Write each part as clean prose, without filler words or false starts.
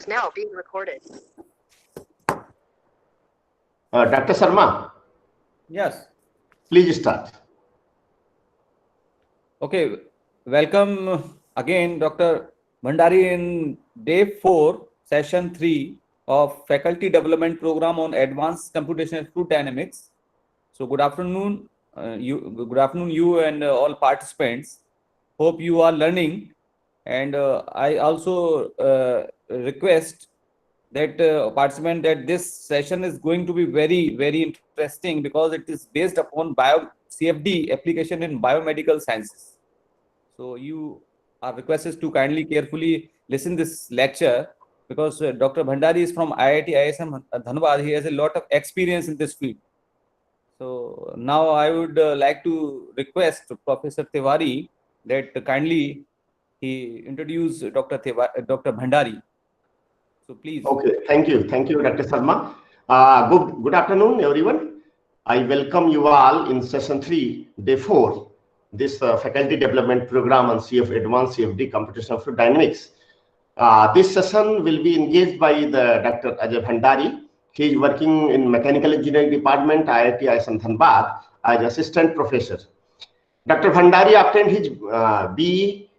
is now being recorded. Dr. Sharma. Yes. Please start. Okay. Welcome again, Dr. Bhandari, in day 4, session 3 of Faculty Development Program on Advanced Computational Fluid Dynamics. So, good afternoon, you and all participants. Hope you are learning, and I also request that participant that this session is going to be very, very interesting because it is based upon CFD application in biomedical sciences. So you are requested to kindly carefully listen this lecture because Dr. Bhandari is from IIT ISM Dhanbad. He has a lot of experience in this field. So now I would like to request Professor Tiwari that kindly he introduce Dr. Bhandari. So please. Okay, thank you, Dr. Sharma. Good afternoon, everyone. I welcome you all in session 3, day 4, this faculty development program on Advanced CFD Computational Fluid Dynamics. This session will be engaged by the Dr. Ajay Bhandari. He is working in Mechanical Engineering Department, IIT ISM Dhanbad, as assistant professor. Dr. Bhandari obtained his BE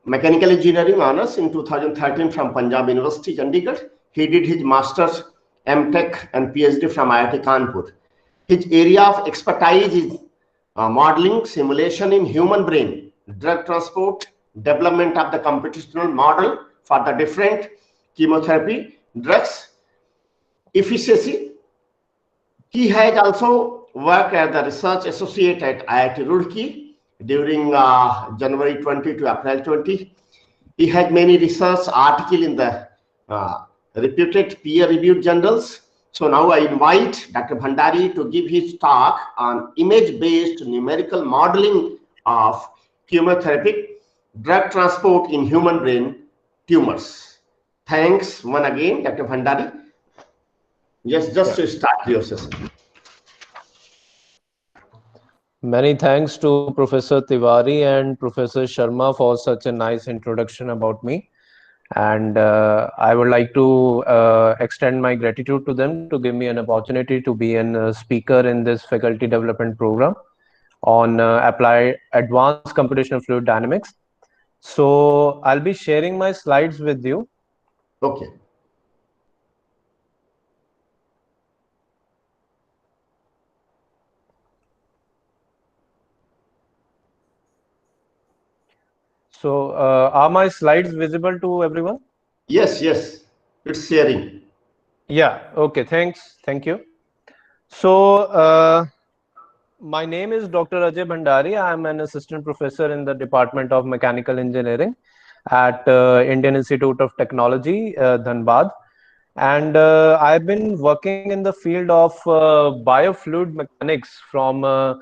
Mechanical Engineering honors in 2013 from Punjab University, Chandigarh. He did his master's, MTech and PhD from IIT Kanpur. His area of expertise is modeling, simulation in human brain, drug transport, development of the computational model for the different chemotherapy drugs, efficacy. He has also worked as the research associate at IIT Roorkee during January 20 to April 20. He had many research articles in the reputed peer-reviewed journals. So now I invite Dr. Bhandari to give his talk on image-based numerical modeling of chemotherapeutic drug transport in human brain tumors. Thanks once again, Dr. Bhandari. Yes, just to start your session. Many thanks to Professor Tiwari and Professor Sharma for such a nice introduction about me. And I would like to extend my gratitude to them to give me an opportunity to be a speaker in this faculty development program on applied advanced computational fluid dynamics. So I'll be sharing my slides with you. Okay. So are my slides visible to everyone? Yes, it's sharing. Yeah, okay, thanks. Thank you. So my name is Dr. Ajay Bhandari. I am an assistant professor in the Department of Mechanical Engineering at Indian Institute of Technology, Dhanbad. And I've been working in the field of biofluid mechanics from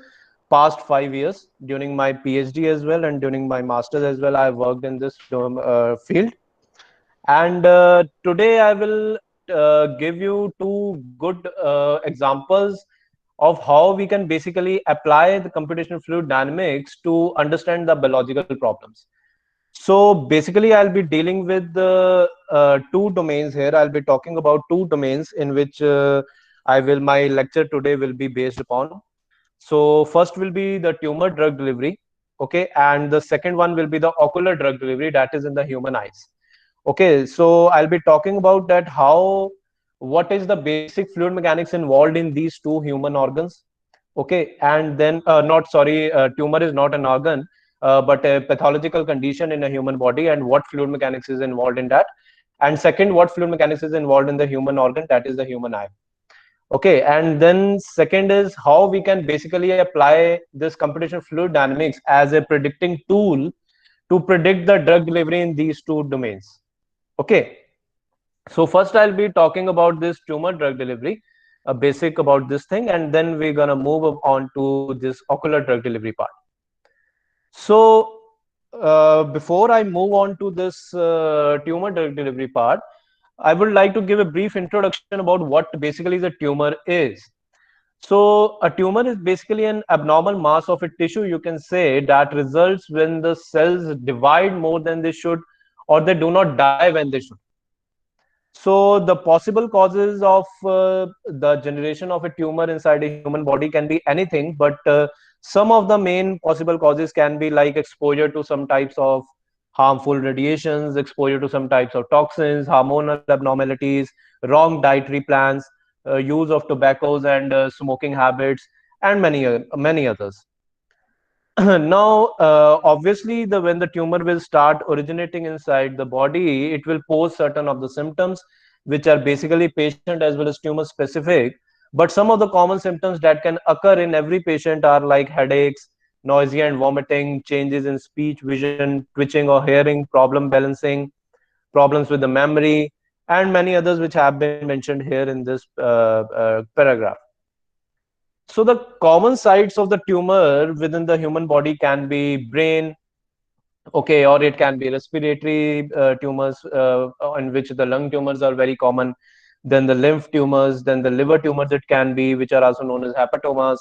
past 5 years. During my PhD as well and during my master's as well, I worked in this field. And today I will give you 2 good examples of how we can basically apply the computational fluid dynamics to understand the biological problems. So basically, I'll be dealing with the 2 domains here. I'll be talking about 2 domains in which my lecture today will be based upon. So first will be the tumor drug delivery, okay, and the second one will be the ocular drug delivery, that is in the human eyes. Okay, so I'll be talking about that what is the basic fluid mechanics involved in these 2 human organs. Okay, and then tumor is not an organ, but a pathological condition in a human body, and what fluid mechanics is involved in that. And second, what fluid mechanics is involved in the human organ, that is the human eye. Okay, and then second is how we can basically apply this computational fluid dynamics as a predicting tool to predict the drug delivery in these 2 domains. Okay, so first I'll be talking about this tumor drug delivery, a basic about this thing, and then we're gonna move on to this ocular drug delivery part. So before I move on to this tumor drug delivery part, I would like to give a brief introduction about what basically the tumor is. So a tumor is basically an abnormal mass of a tissue, you can say, that results when the cells divide more than they should, or they do not die when they should. So the possible causes of the generation of a tumor inside a human body can be anything, but some of the main possible causes can be like exposure to some types of harmful radiations, exposure to some types of toxins, hormonal abnormalities, wrong dietary plans, use of tobaccos and smoking habits, and many others. Now, obviously, when the tumor will start originating inside the body, it will pose certain of the symptoms, which are basically patient as well as tumor specific. But some of the common symptoms that can occur in every patient are like headaches, nausea and vomiting, changes in speech, vision, twitching or hearing, problem balancing, problems with the memory, and many others which have been mentioned here in this paragraph. So the common sites of the tumor within the human body can be brain, okay, or it can be respiratory tumors, in which the lung tumors are very common. Then the lymph tumors, then the liver tumors it can be, which are also known as hepatomas,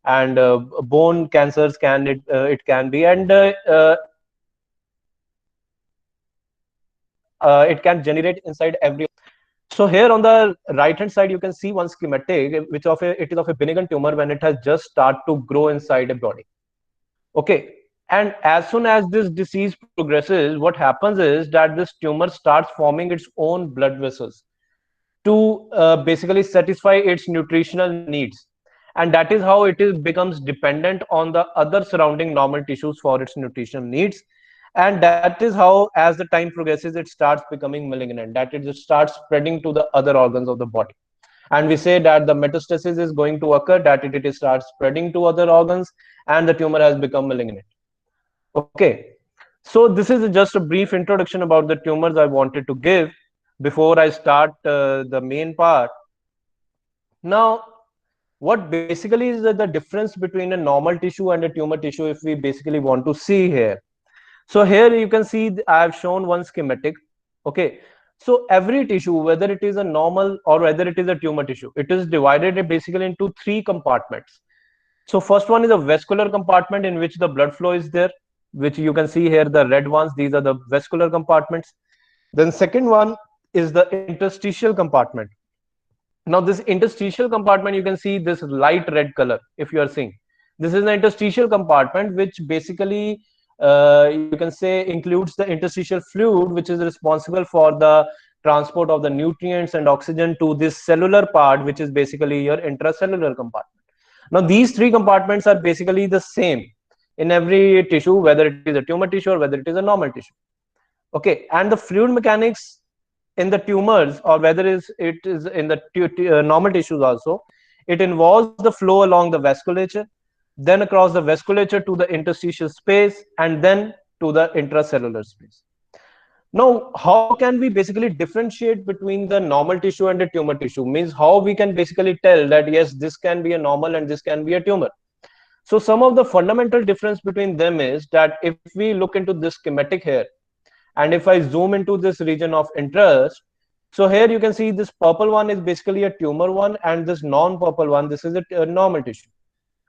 and bone cancers it can be, and it can generate inside every. So here on the right hand side, you can see one schematic, which it is of a benign tumor when it has just start to grow inside a body. Okay, and as soon as this disease progresses, what happens is that this tumor starts forming its own blood vessels to basically satisfy its nutritional needs, and that is how it is becomes dependent on the other surrounding normal tissues for its nutritional needs. And that is how, as the time progresses, it starts becoming malignant, that it just starts spreading to the other organs of the body. And we say that the metastasis is going to occur, that it starts spreading to other organs, and the tumor has become malignant. Okay, so this is just a brief introduction about the tumors I wanted to give before I start the main part. Now, what basically is the difference between a normal tissue and a tumor tissue, if we basically want to see here? So here you can see I have shown one schematic. Okay, so every tissue, whether it is a normal or whether it is a tumor tissue, it is divided basically into three compartments. So first one is a vascular compartment in which the blood flow is there, which you can see here, the red ones, these are the vascular compartments. Then second one is the interstitial compartment. Now this interstitial compartment, you can see this light red color, if you are seeing. This is the interstitial compartment, which basically you can say includes the interstitial fluid, which is responsible for the transport of the nutrients and oxygen to this cellular part, which is basically your intracellular compartment. Now these three compartments are basically the same in every tissue, whether it is a tumor tissue or whether it is a normal tissue. Okay, and the fluid mechanics in the tumors, or whether it is in the normal tissues also, it involves the flow along the vasculature, then across the vasculature to the interstitial space, and then to the intracellular space. Now, how can we basically differentiate between the normal tissue and the tumor tissue? Means how we can basically tell that yes, this can be a normal and this can be a tumor. So some of the fundamental difference between them is that if we look into this schematic here, and if I zoom into this region of interest, so here you can see this purple one is basically a tumor one, and this non-purple one, this is a normal tissue.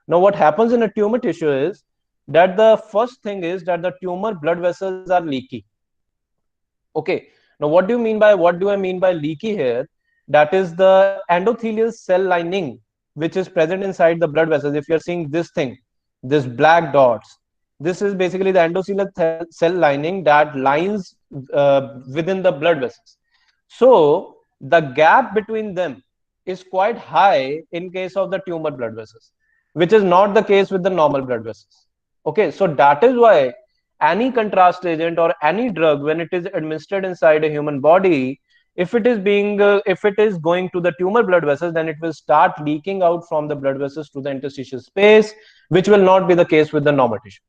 Now what happens in a tumor tissue is that the first thing is that the tumor blood vessels are leaky. Okay, now what do I mean by leaky here? That is the endothelial cell lining which is present inside the blood vessels. If you're seeing this thing, this black dots, this is basically the endothelial cell lining that lines within the blood vessels. So the gap between them is quite high in case of the tumor blood vessels, which is not the case with the normal blood vessels. Okay, so that is why any contrast agent or any drug, when it is administered inside a human body, if it is going to the tumor blood vessels, then it will start leaking out from the blood vessels to the interstitial space, which will not be the case with the normal tissue.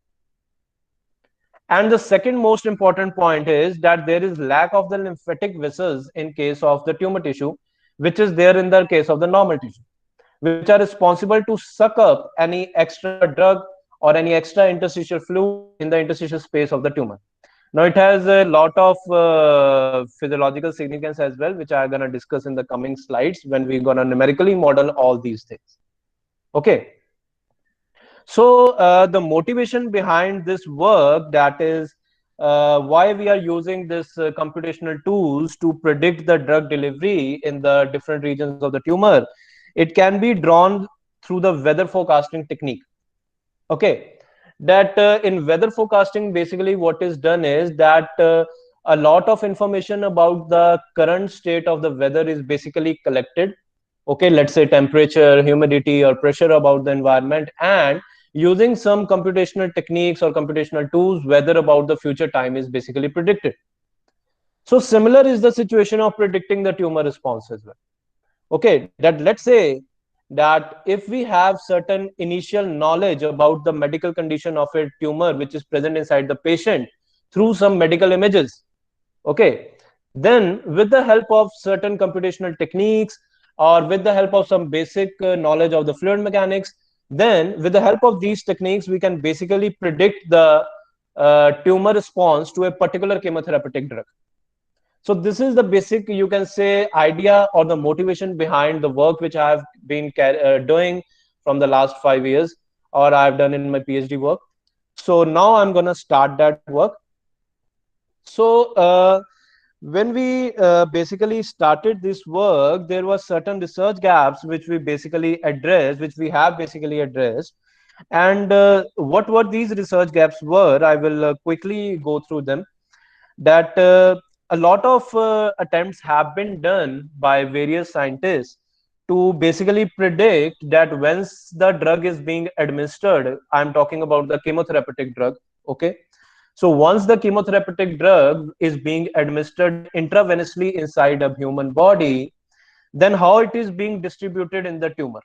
And the second most important point is that there is lack of the lymphatic vessels in case of the tumor tissue, which is there in the case of the normal tissue, which are responsible to suck up any extra drug or any extra interstitial fluid in the interstitial space of the tumor. Now it has a lot of physiological significance as well, which I'm going to discuss in the coming slides when we're going to numerically model all these things. Okay. So the motivation behind this work, that is why we are using this computational tools to predict the drug delivery in the different regions of the tumor. It can be drawn through the weather forecasting technique. Okay, that in weather forecasting, basically what is done is that a lot of information about the current state of the weather is basically collected. Okay, let's say temperature, humidity, or pressure about the environment, and using some computational techniques or computational tools, weather about the future time is basically predicted. So similar is the situation of predicting the tumor response as well. Okay, that let's say that if we have certain initial knowledge about the medical condition of a tumor which is present inside the patient through some medical images, okay, then with the help of certain computational techniques or with the help of some basic knowledge of the fluid mechanics, then with the help of these techniques we can basically predict the tumor response to a particular chemotherapeutic drug. So this is the basic, you can say, idea or the motivation behind the work which I have been doing from the last 5 years, or I've done in my PhD work. So now I'm going to start that work. So when we basically started this work, there were certain research gaps which we basically addressed, which we have basically addressed. And what these research gaps were, I will quickly go through them. That a lot of attempts have been done by various scientists to basically predict that once the drug is being administered, I'm talking about the chemotherapeutic drug, okay, so once the chemotherapeutic drug is being administered intravenously inside a human body, then how it is being distributed in the tumor.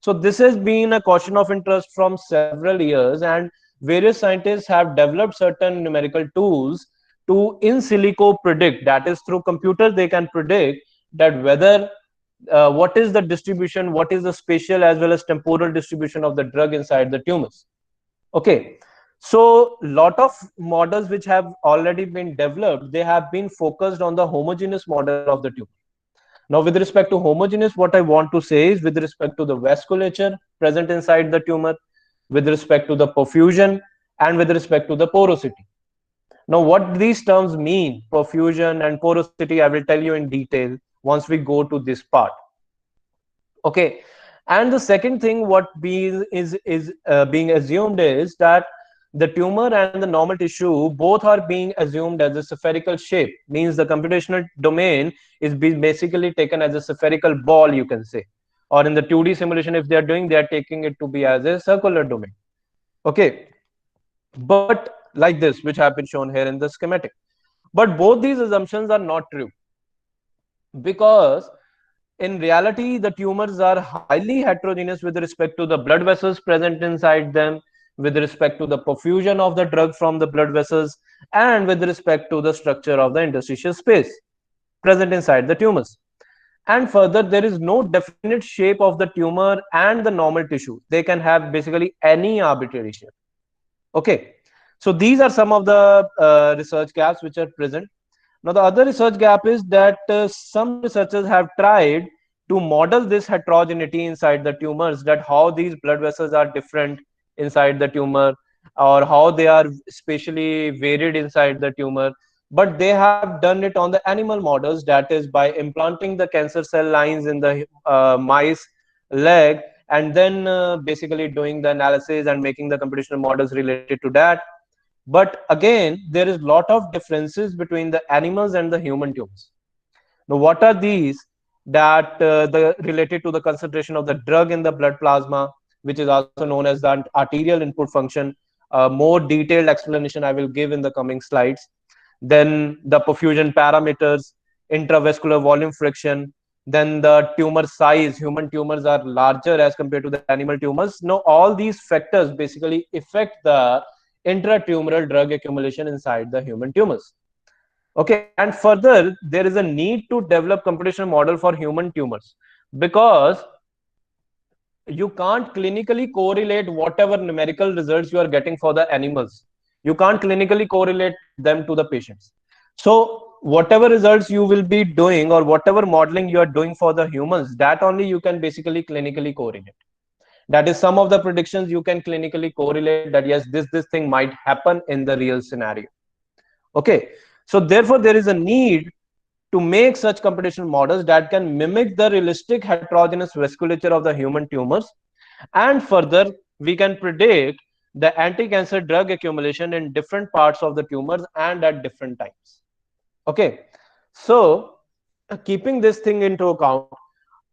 So this has been a question of interest from several years, and various scientists have developed certain numerical tools to in silico predict, that is through computer they can predict that whether what is the distribution, what is the spatial as well as temporal distribution of the drug inside the tumors. Okay, so lot of models which have already been developed, they have been focused on the homogeneous model of the tumor. Now, with respect to homogeneous, what I want to say is with respect to the vasculature present inside the tumor, with respect to the perfusion, and with respect to the porosity. Now, what these terms mean, perfusion and porosity, I will tell you in detail once we go to this part. Okay, and the second thing what is being assumed is that the tumor and the normal tissue both are being assumed as a spherical shape, means the computational domain is being basically taken as a spherical ball, you can say, or in the 2D simulation if they are doing, they are taking it to be as a circular domain. Okay, but like this, which have been shown here in the schematic. But both these assumptions are not true, because in reality the tumors are highly heterogeneous with respect to the blood vessels present inside them, with respect to the perfusion of the drug from the blood vessels, and with respect to the structure of the interstitial space present inside the tumors. And further, there is no definite shape of the tumor and the normal tissue. They can have basically any arbitrary shape. Okay, so these are some of the research gaps which are present. Now, the other research gap is that some researchers have tried to model this heterogeneity inside the tumors, that how these blood vessels are different inside the tumor, or how they are spatially varied inside the tumor. But they have done it on the animal models, that is by implanting the cancer cell lines in the mice leg, and then basically doing the analysis and making the computational models related to that. But again, there is a lot of differences between the animals and the human tumors. Now, what are these? That the related to the concentration of the drug in the blood plasma, which is also known as the arterial input function. More detailed explanation I will give in the coming slides. Then the perfusion parameters, intravascular volume friction, then the tumor size. Human tumors are larger as compared to the animal tumors. Now, all these factors basically affect the intratumoral drug accumulation inside the human tumors. Okay, and further, there is a need to develop computational model for human tumors, because you can't clinically correlate whatever numerical results you are getting for the animals. You can't clinically correlate them to the patients. So whatever results you will be doing or whatever modeling you are doing for the humans, that only you can basically clinically correlate. That is, some of the predictions you can clinically correlate that yes, this thing might happen in the real scenario. Okay, so therefore there is a need to make such computational models that can mimic the realistic heterogeneous vasculature of the human tumors, and further we can predict the anti-cancer drug accumulation in different parts of the tumors and at different times. Okay, so keeping this thing into account,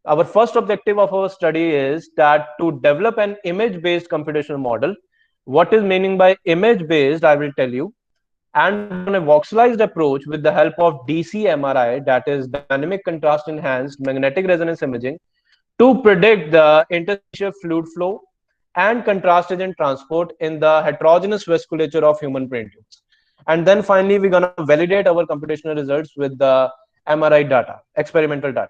our first objective of our study is that to develop an image-based computational model. What is meaning by image-based, I will tell you, and on a voxelized approach with the help of DC MRI, that is dynamic contrast enhanced magnetic resonance imaging, to predict the interstitial fluid flow and contrast agent transport in the heterogeneous vasculature of human brain tumors. And then finally, we're going to validate our computational results with the MRI data, experimental data.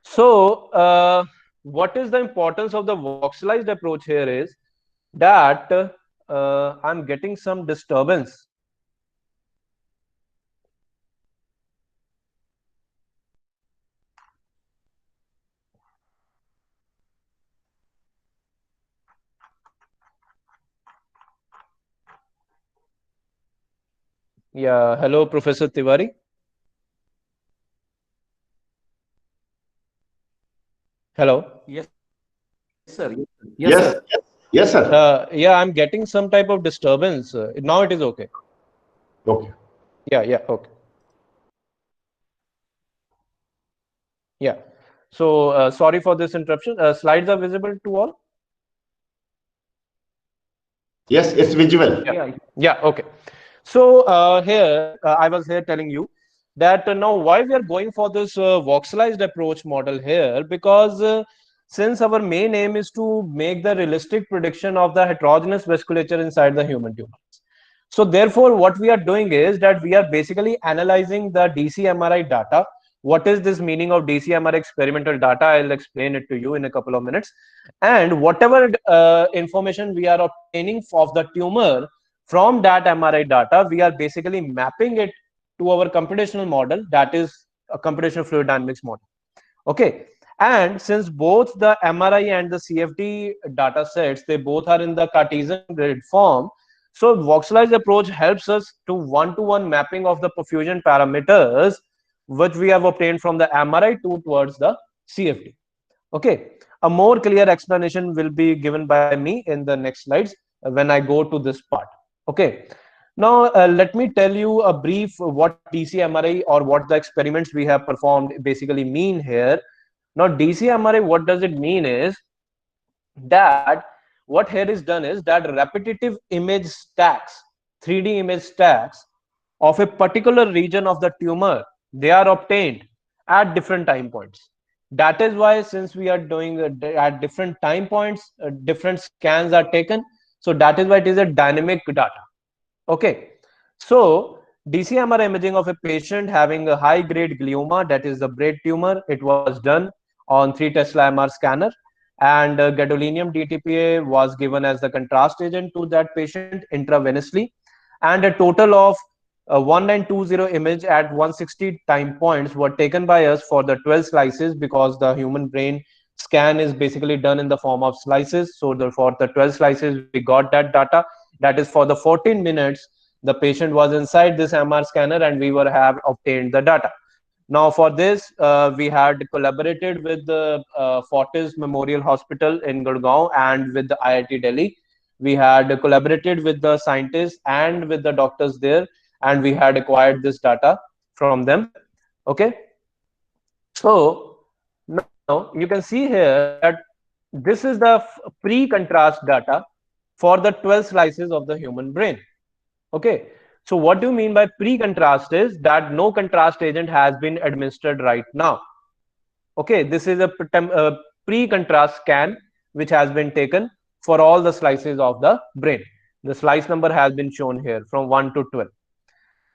So, what is the importance of the voxelized approach here is that I'm getting some disturbance. Yeah, hello, Professor Tiwari. Hello. Yes, sir. Yes, yes, yes, sir. Yeah, I'm getting some type of disturbance. Now it is okay. Okay. Yeah, okay. Yeah. So sorry for this interruption. Slides are visible to all? Yes, it's visual. Yeah, okay. So here, I was here telling you that now why we are going for this voxelized approach model here, because since our main aim is to make the realistic prediction of the heterogeneous vasculature inside the human tumors. So therefore, what we are doing is that we are basically analyzing the DC MRI data. What is this meaning of DC MRI experimental data? I'll explain it to you in a couple of minutes. And whatever information we are obtaining of the tumor from that MRI data, we are basically mapping it to our computational model, that is a computational fluid dynamics model. Okay. And since both the MRI and the CFD data sets, they both are in the Cartesian grid form, so voxelized approach helps us to one-to-one mapping of the perfusion parameters which we have obtained from the MRI towards the CFD. Okay, a more clear explanation will be given by me in the next slides when I go to this part. Okay, now let me tell you a brief what DC MRI or what the experiments we have performed basically mean here. Now DC MRI, what does it mean is that what here is done is that repetitive image stacks, 3D image stacks of a particular region of the tumor, they are obtained at different time points. That is why, since we are doing at different time points, different scans are taken. So that is why it is a dynamic data. Okay, so DCMR imaging of a patient having a high grade glioma, that is the brain tumor, it was done on 3 Tesla MR scanner, and gadolinium DTPA was given as the contrast agent to that patient intravenously, and a total of 1920 image at 160 time points were taken by us for the 12 slices, because the human brain scan is basically done in the form of slices. So for the 12 slices we got that data. That is, for the 14 minutes the patient was inside this MR scanner and we were have obtained the data. Now for this we had collaborated with the Fortis Memorial Hospital in Gurgaon and with the IIT Delhi. We had collaborated with the scientists and with the doctors there, and we had acquired this data from them. Okay, so now you can see here that this is the pre-contrast data for the 12 slices of the human brain. Okay, so what do you mean by pre-contrast is that no contrast agent has been administered right now. Okay, this is a pre-contrast scan which has been taken for all the slices of the brain. The slice number has been shown here from 1 to 12.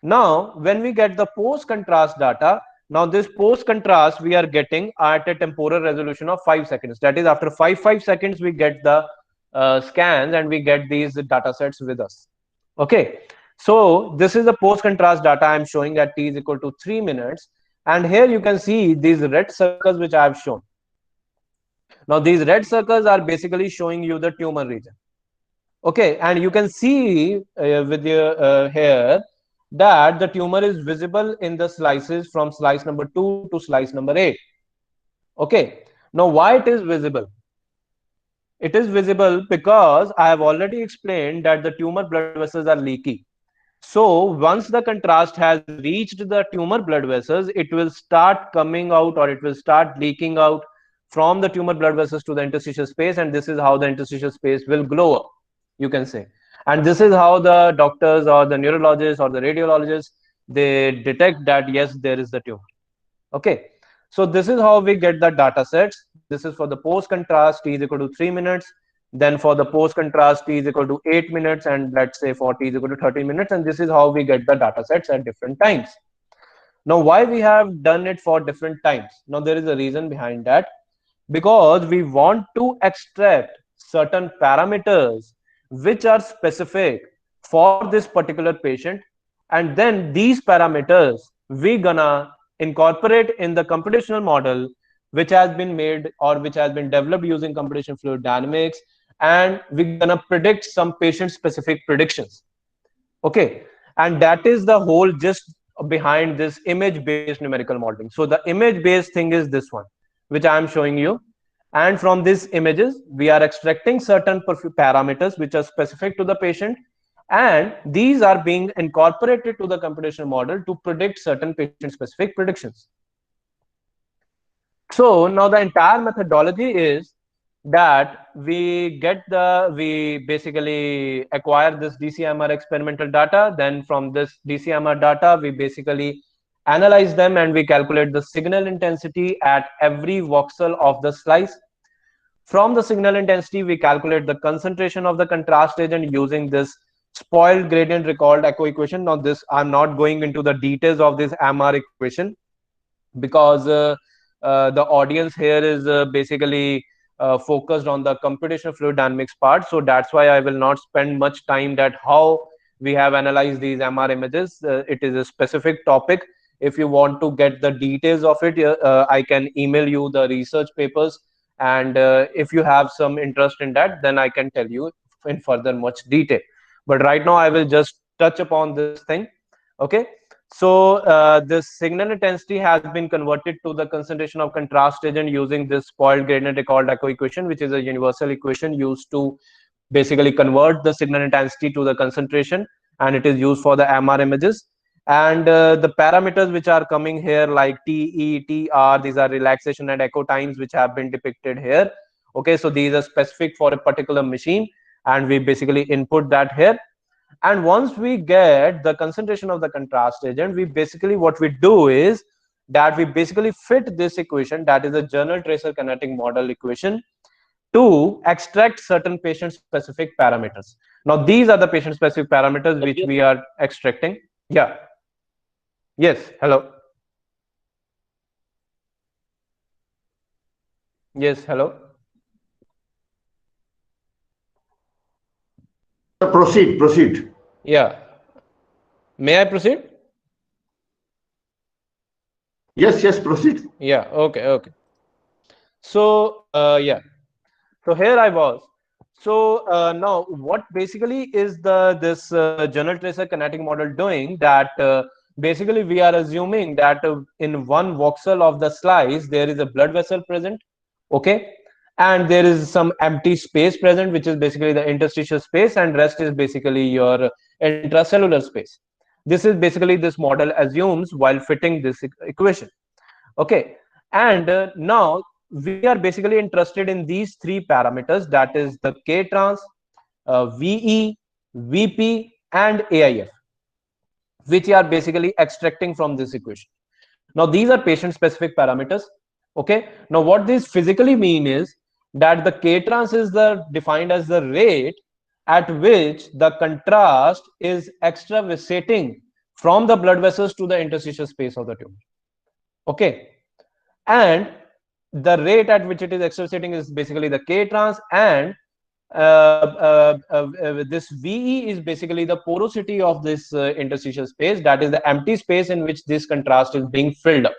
Now, when we get the post-contrast data, now this post-contrast we are getting at a temporal resolution of 5 seconds. That is, after 5 seconds, we get the scans and we get these data sets with us. Okay, so this is the post-contrast data I'm showing at t is equal to 3 minutes. And here you can see these red circles which I have shown. Now these red circles are basically showing you the tumor region. Okay, and you can see with your here that the tumor is visible in the slices from slice number 2 to slice number 8. Okay, now why it is visible? It is visible because I have already explained that the tumor blood vessels are leaky. So once the contrast has reached the tumor blood vessels, it will start coming out, or it will start leaking out from the tumor blood vessels to the interstitial space, and this is how the interstitial space will glow up, you can say. And this is how the doctors or the neurologists or the radiologists, they detect that yes, there is the tumor. Okay, so this is how we get the data sets. This is for the post contrast, t is equal to 3 minutes. Then for the post contrast, t is equal to 8 minutes, and let's say for t is equal to 30 minutes. And this is how we get the data sets at different times. Now, why we have done it for different times? Now, there is a reason behind that, because we want to extract certain parameters which are specific for this particular patient, and then these parameters we gonna incorporate in the computational model which has been made or which has been developed using computational fluid dynamics, and we're gonna predict some patient specific predictions. Okay, and that is the whole gist behind this image based numerical modeling. So the image based thing is this one which I am showing you, and from these images we are extracting certain parameters which are specific to the patient, and these are being incorporated to the computational model to predict certain patient specific predictions. So now the entire methodology is that we basically acquire this DCMR experimental data. Then from this DCMR data, we basically analyze them and we calculate the signal intensity at every voxel of the slice. From the signal intensity, we calculate the concentration of the contrast agent using this spoiled gradient recalled echo equation. Now this, I'm not going into the details of this MR equation because the audience here is basically focused on the computational fluid dynamics part. So that's why I will not spend much time that how we have analyzed these MR images. It is a specific topic. If you want to get the details of it, I can email you the research papers. And if you have some interest in that, then I can tell you in further much detail. But right now, I will just touch upon this thing. Okay. So this signal intensity has been converted to the concentration of contrast agent using this spoiled gradient recalled echo equation, which is a universal equation used to basically convert the signal intensity to the concentration, and it is used for the MR images. And the parameters which are coming here like TE, TR, these are relaxation and echo times which have been depicted here. Okay, so these are specific for a particular machine, and we basically input that here. And once we get the concentration of the contrast agent, we basically, what we do is that we basically fit this equation, that is a journal tracer kinetic model equation, to extract certain patient specific parameters. Now these are the patient specific parameters which we are extracting. Yeah. Yes. Hello. Yes. Hello. Proceed. Yeah. May I proceed? Yes, proceed. Yeah. Okay. So yeah. So here I was. So now what basically is this journal tracer kinetic model doing? That basically we are assuming that in one voxel of the slice there is a blood vessel present. Okay, and there is some empty space present, which is basically the interstitial space, and rest is basically your intracellular space. This is basically this model assumes while fitting this equation. Okay, and now we are basically interested in these three parameters, that is the K trans, VE, VP, and AIF, which are basically extracting from this equation. Now these are patient specific parameters. Okay, now what these physically mean is that the K trans is defined as the rate at which the contrast is extravasating from the blood vessels to the interstitial space of the tumor. Okay, and the rate at which it is extravasating is basically the K trans, and this VE is basically the porosity of this interstitial space, that is the empty space in which this contrast is being filled up.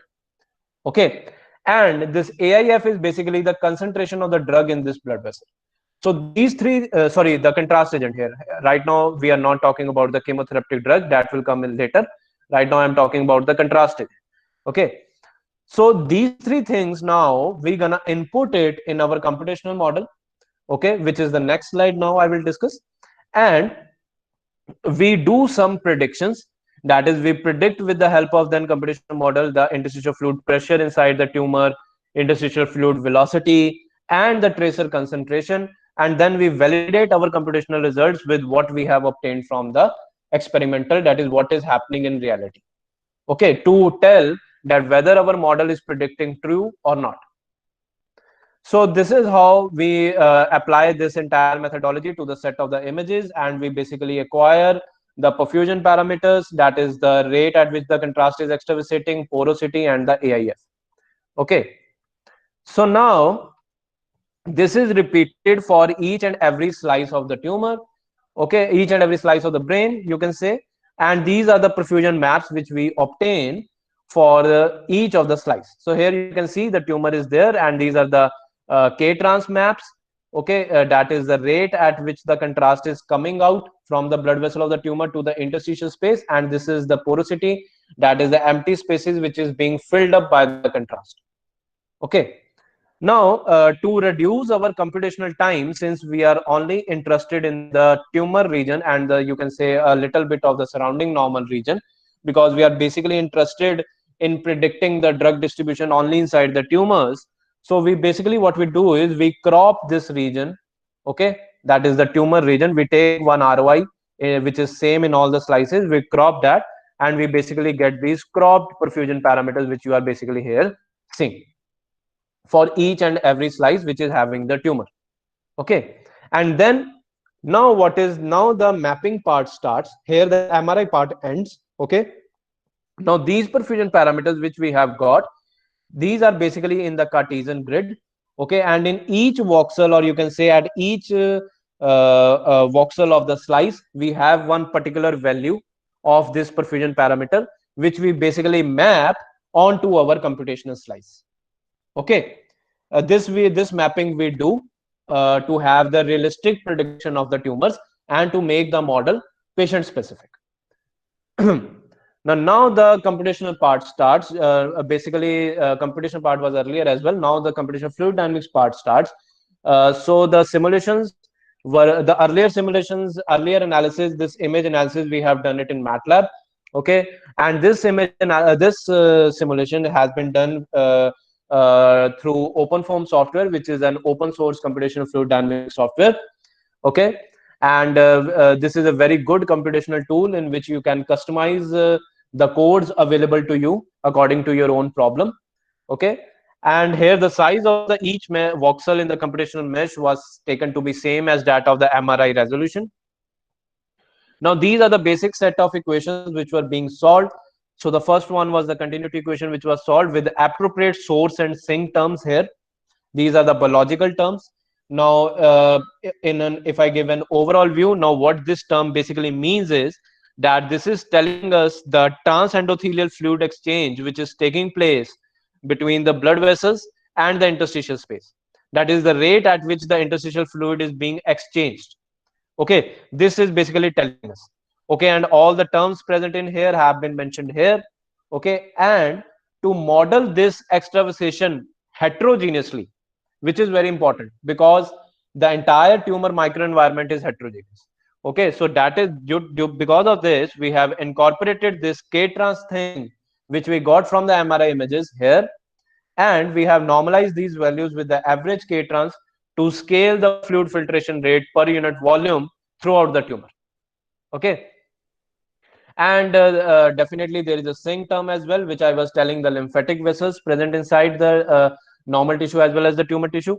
Okay, and this AIF is basically the concentration of the drug in this blood vessel. So these three, sorry, the contrast agent here. Right now, we are not talking about the chemotherapeutic drug, that will come in later. Right now, I'm talking about the contrast agent. Okay. So these three things now we're gonna input it in our computational model. Okay, which is the next slide now I will discuss. And we do some predictions. That is, we predict with the help of then computational model the interstitial fluid pressure inside the tumor, interstitial fluid velocity, and the tracer concentration. And then we validate our computational results with what we have obtained from the experimental, that is what is happening in reality. Okay, to tell that whether our model is predicting true or not. So this is how we apply this entire methodology to the set of the images, and we basically acquire the perfusion parameters, that is the rate at which the contrast is extravasating, porosity, and the AIF. Okay. So now this is repeated for each and every slice of the tumor. Okay, each and every slice of the brain, you can say. And these are the perfusion maps which we obtain for each of the slice. So here you can see the tumor is there, and these are the K-trans maps. Okay, that is the rate at which the contrast is coming out from the blood vessel of the tumor to the interstitial space, and this is the porosity, that is the empty spaces which is being filled up by the contrast. Okay. Now, to reduce our computational time, since we are only interested in the tumor region and you can say a little bit of the surrounding normal region, because we are basically interested in predicting the drug distribution only inside the tumors. So we basically, what we do is we crop this region. Okay, that is the tumor region. We take one ROI, which is same in all the slices. We crop that, and we basically get these cropped perfusion parameters, which you are basically here seeing for each and every slice which is having the tumor. Okay, and then now what is now the mapping part starts. Here the MRI part ends. Okay, now these perfusion parameters which we have got, these are basically in the Cartesian grid. Okay, and in each voxel, or you can say at each voxel of the slice, we have one particular value of this perfusion parameter, which we basically map onto our computational slice. Okay, this mapping we do to have the realistic prediction of the tumors and to make the model patient specific. Now the computational part starts. Basically, computational part was earlier as well. Now the computational fluid dynamics part starts. So the simulations were the earlier simulations, earlier analysis. This image analysis we have done it in MATLAB. Okay, and this image simulation has been done through OpenFOAM software, which is an open source computational fluid dynamics software. Okay, and this is a very good computational tool in which you can customize the codes available to you according to your own problem. Okay, and here the size of the each voxel in the computational mesh was taken to be same as that of the MRI resolution. Now these are the basic set of equations which were being solved. So the first one was the continuity equation, which was solved with appropriate source and sink terms here. These are the biological terms. Now, if I give an overall view, now what this term basically means is that this is telling us the transendothelial fluid exchange, which is taking place between the blood vessels and the interstitial space. That is the rate at which the interstitial fluid is being exchanged. Okay, this is basically telling us. Okay, and all the terms present in here have been mentioned here. Okay, and to model this extravasation heterogeneously, which is very important because the entire tumor microenvironment is heterogeneous. Okay, so that is because of this, we have incorporated this K-trans thing, which we got from the MRI images here, and we have normalized these values with the average K-trans to scale the fluid filtration rate per unit volume throughout the tumor. Okay, and definitely there is a sink term as well, which I was telling, the lymphatic vessels present inside the normal tissue as well as the tumor tissue,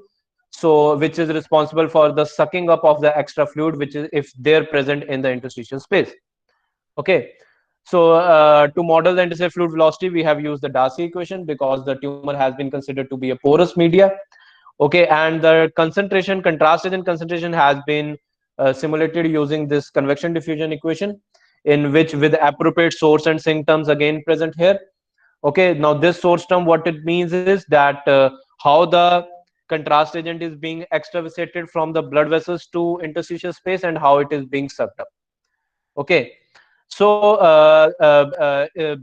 so which is responsible for the sucking up of the extra fluid, which is if they're present in the interstitial space. Okay, so to model the interstitial fluid velocity, we have used the Darcy equation because the tumor has been considered to be a porous media. Okay, and the concentration, contrast agent concentration, has been simulated using this convection diffusion equation, in which with appropriate source and sink terms again present here. Okay, now this source term, what it means is that how the contrast agent is being extravasated from the blood vessels to interstitial space and how it is being sucked up. Okay, so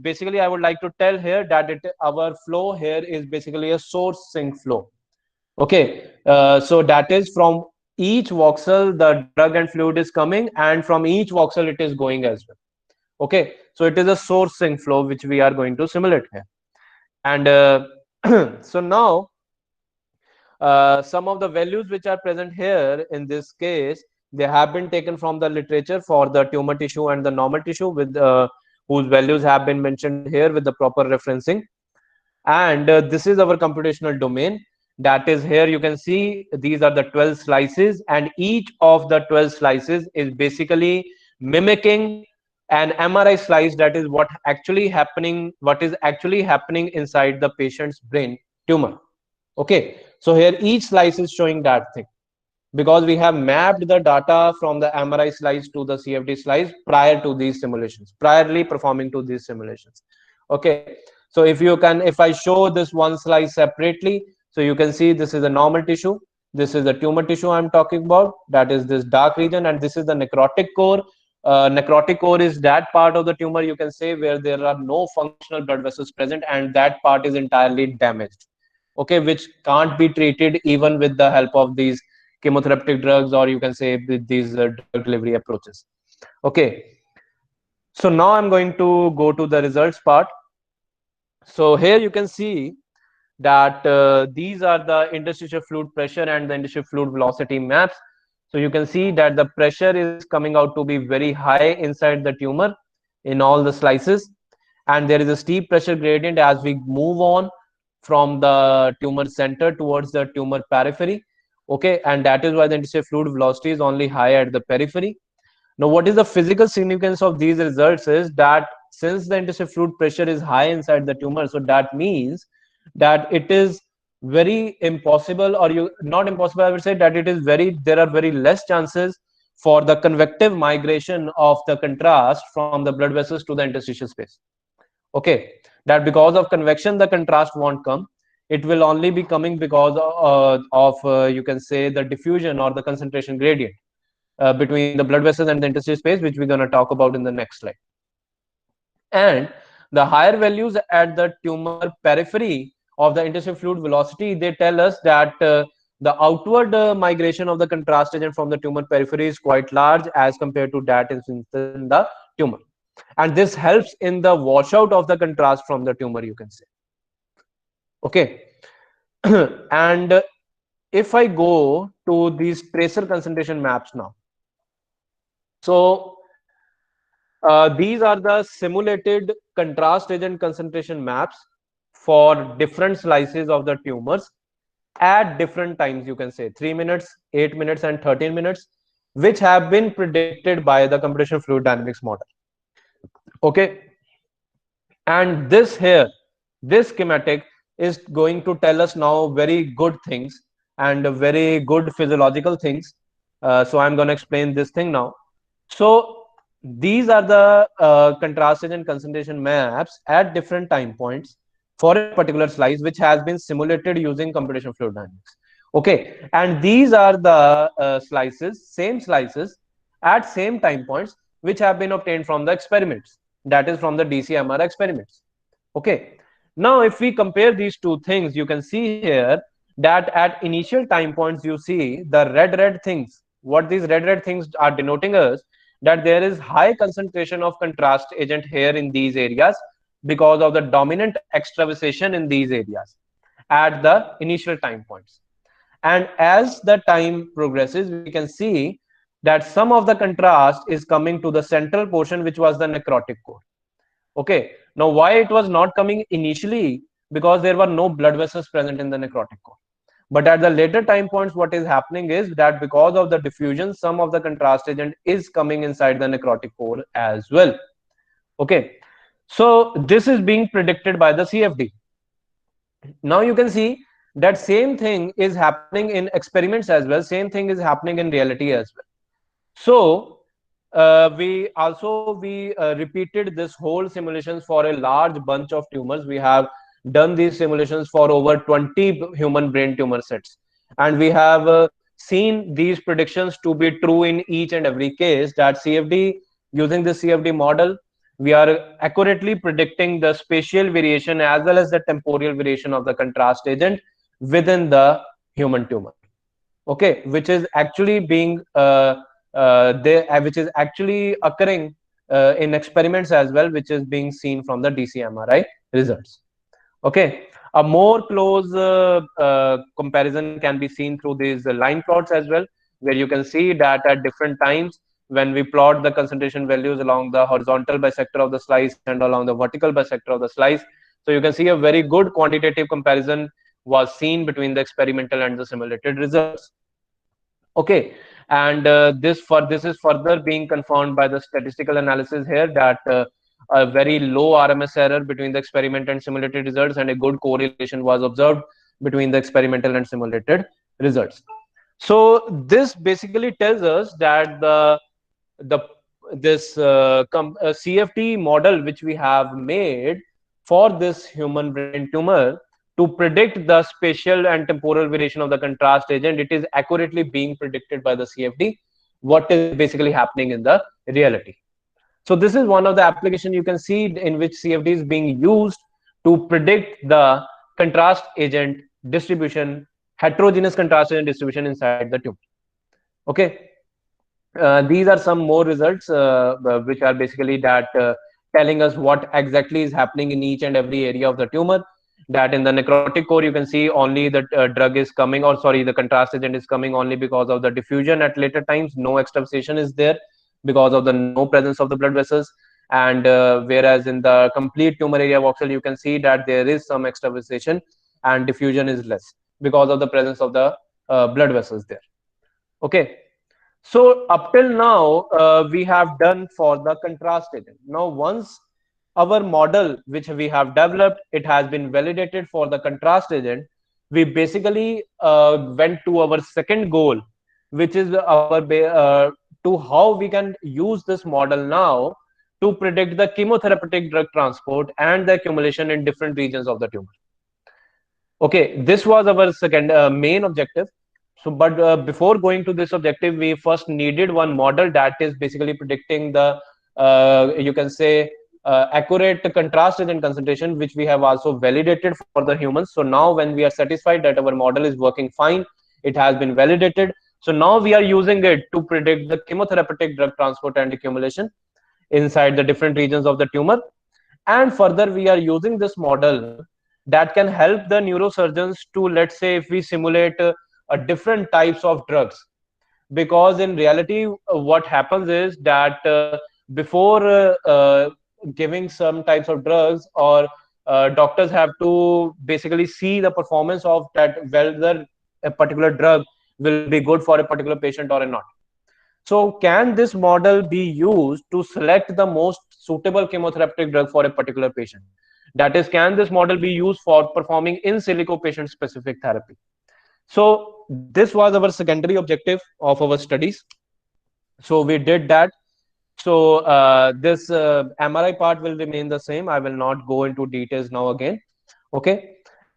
basically I would like to tell here that our flow here is basically a source sink flow. Okay, so that is from each voxel the drug and fluid is coming, and from each voxel it is going as well. Okay, so it is a source sink flow which we are going to simulate here. And so now some of the values which are present here in this case, they have been taken from the literature for the tumor tissue and the normal tissue, with whose values have been mentioned here with the proper referencing. And this is our computational domain. That is, here you can see these are the 12 slices, and each of the 12 slices is basically mimicking an MRI slice. That is what is actually happening inside the patient's brain tumor. Okay, so here each slice is showing that thing, because we have mapped the data from the MRI slice to the CFD slice prior to these simulations, priorly performing to these simulations. Okay, so if I show this one slice separately, so you can see this is a normal tissue, this is the tumor tissue I'm talking about, that is this dark region, and this is the necrotic core. Necrotic core is that part of the tumor, you can say, where there are no functional blood vessels present, and that part is entirely damaged. Okay, which can't be treated even with the help of these chemotherapeutic drugs, or you can say with these drug delivery approaches. Okay, so now I'm going to go to the results part. So here you can see that these are the interstitial fluid pressure and the interstitial fluid velocity maps. So you can see that the pressure is coming out to be very high inside the tumor in all the slices, and there is a steep pressure gradient as we move on from the tumor center towards the tumor periphery. Okay, and that is why the interstitial fluid velocity is only high at the periphery. Now, what is the physical significance of these results is that since the interstitial fluid pressure is high inside the tumor, so that means that it is very impossible, or you not impossible, I would say that it is there are very less chances for the convective migration of the contrast from the blood vessels to the interstitial space. Okay, that because of convection the contrast won't come, it will only be coming because of you can say the diffusion or the concentration gradient between the blood vessels and the interstitial space, which we're going to talk about in the next slide. And the higher values at the tumor periphery of the interstitial fluid velocity, they tell us that the outward migration of the contrast agent from the tumor periphery is quite large as compared to that in the tumor, and this helps in the washout of the contrast from the tumor, you can say. Okay, and if I go to these tracer concentration maps now, so these are the simulated contrast agent concentration maps for different slices of the tumors at different times, you can say 3 minutes, 8 minutes, and 13 minutes, which have been predicted by the computational fluid dynamics model. Okay, and this schematic is going to tell us now very good things and very good physiological things. So I'm going to explain this thing now. So these are the contrast agent concentration maps at different time points for a particular slice, which has been simulated using computational fluid dynamics. Okay, and these are the same slices at same time points, which have been obtained from the experiments, that is from the DCMR experiments. Okay, now if we compare these two things, you can see here that at initial time points, you see the red things. What these red things are denoting us that there is high concentration of contrast agent here in these areas because of the dominant extravasation in these areas at the initial time points. And as the time progresses, we can see that some of the contrast is coming to the central portion, which was the necrotic core. Okay, now why it was not coming initially? Because there were no blood vessels present in the necrotic core. But at the later time points, what is happening is that because of the diffusion, some of the contrast agent is coming inside the necrotic core as well. Okay, so this is being predicted by the CFD. Now you can see that same thing is happening in experiments as well. Same thing is happening in reality as well. So we repeated this whole simulations for a large bunch of tumors. We have done these simulations for over 20 human brain tumor sets, and we have seen these predictions to be true in each and every case. That CFD, using the CFD model, we are accurately predicting the spatial variation as well as the temporal variation of the contrast agent within the human tumor. Okay, which is actually being which is actually occurring in experiments as well, which is being seen from the DCMRI results. Okay, a more close comparison can be seen through these line plots as well, where you can see that at different times when we plot the concentration values along the horizontal bisector of the slice and along the vertical bisector of the slice, so you can see a very good quantitative comparison was seen between the experimental and the simulated results. Okay, and this is further being confirmed by the statistical analysis here, that a very low RMS error between the experiment and simulated results, and a good correlation was observed between the experimental and simulated results. So this basically tells us that the this CFD model which we have made for this human brain tumor to predict the spatial and temporal variation of the contrast agent, it is accurately being predicted by the CFD what is basically happening in the reality. So this is one of the applications you can see in which CFD is being used to predict the contrast agent distribution, heterogeneous contrast agent distribution inside the tumor. Okay, these are some more results which are basically that telling us what exactly is happening in each and every area of the tumor. That in the necrotic core you can see only the drug is coming, or sorry, the contrast agent is coming only because of the diffusion at later times. No extravasation is there because of the no presence of the blood vessels. And whereas in the complete tumor area voxel you can see that there is some extravasation and diffusion is less because of the presence of the blood vessels there. Okay, so up till now we have done for the contrast agent. Now once our model which we have developed, it has been validated for the contrast agent, we basically went to our second goal, which is our to how we can use this model now to predict the chemotherapeutic drug transport and the accumulation in different regions of the tumor. Okay, this was our second main objective. So but before going to this objective, we first needed one model that is basically predicting the you can say accurate contrast agent concentration, which we have also validated for the humans. So now when we are satisfied that our model is working fine, it has been validated, so now we are using it to predict the chemotherapeutic drug transport and accumulation inside the different regions of the tumor. And further we are using this model that can help the neurosurgeons to, let's say, if we simulate different types of drugs, because in reality what happens is that before giving some types of drugs, or doctors have to basically see the performance of that, whether a particular drug will be good for a particular patient or not. So can this model be used to select the most suitable chemotherapeutic drug for a particular patient? That is, can this model be used for performing in silico patient specific therapy? So this was our secondary objective of our studies. So we did that. So this MRI part will remain the same. I will not go into details now again. Okay.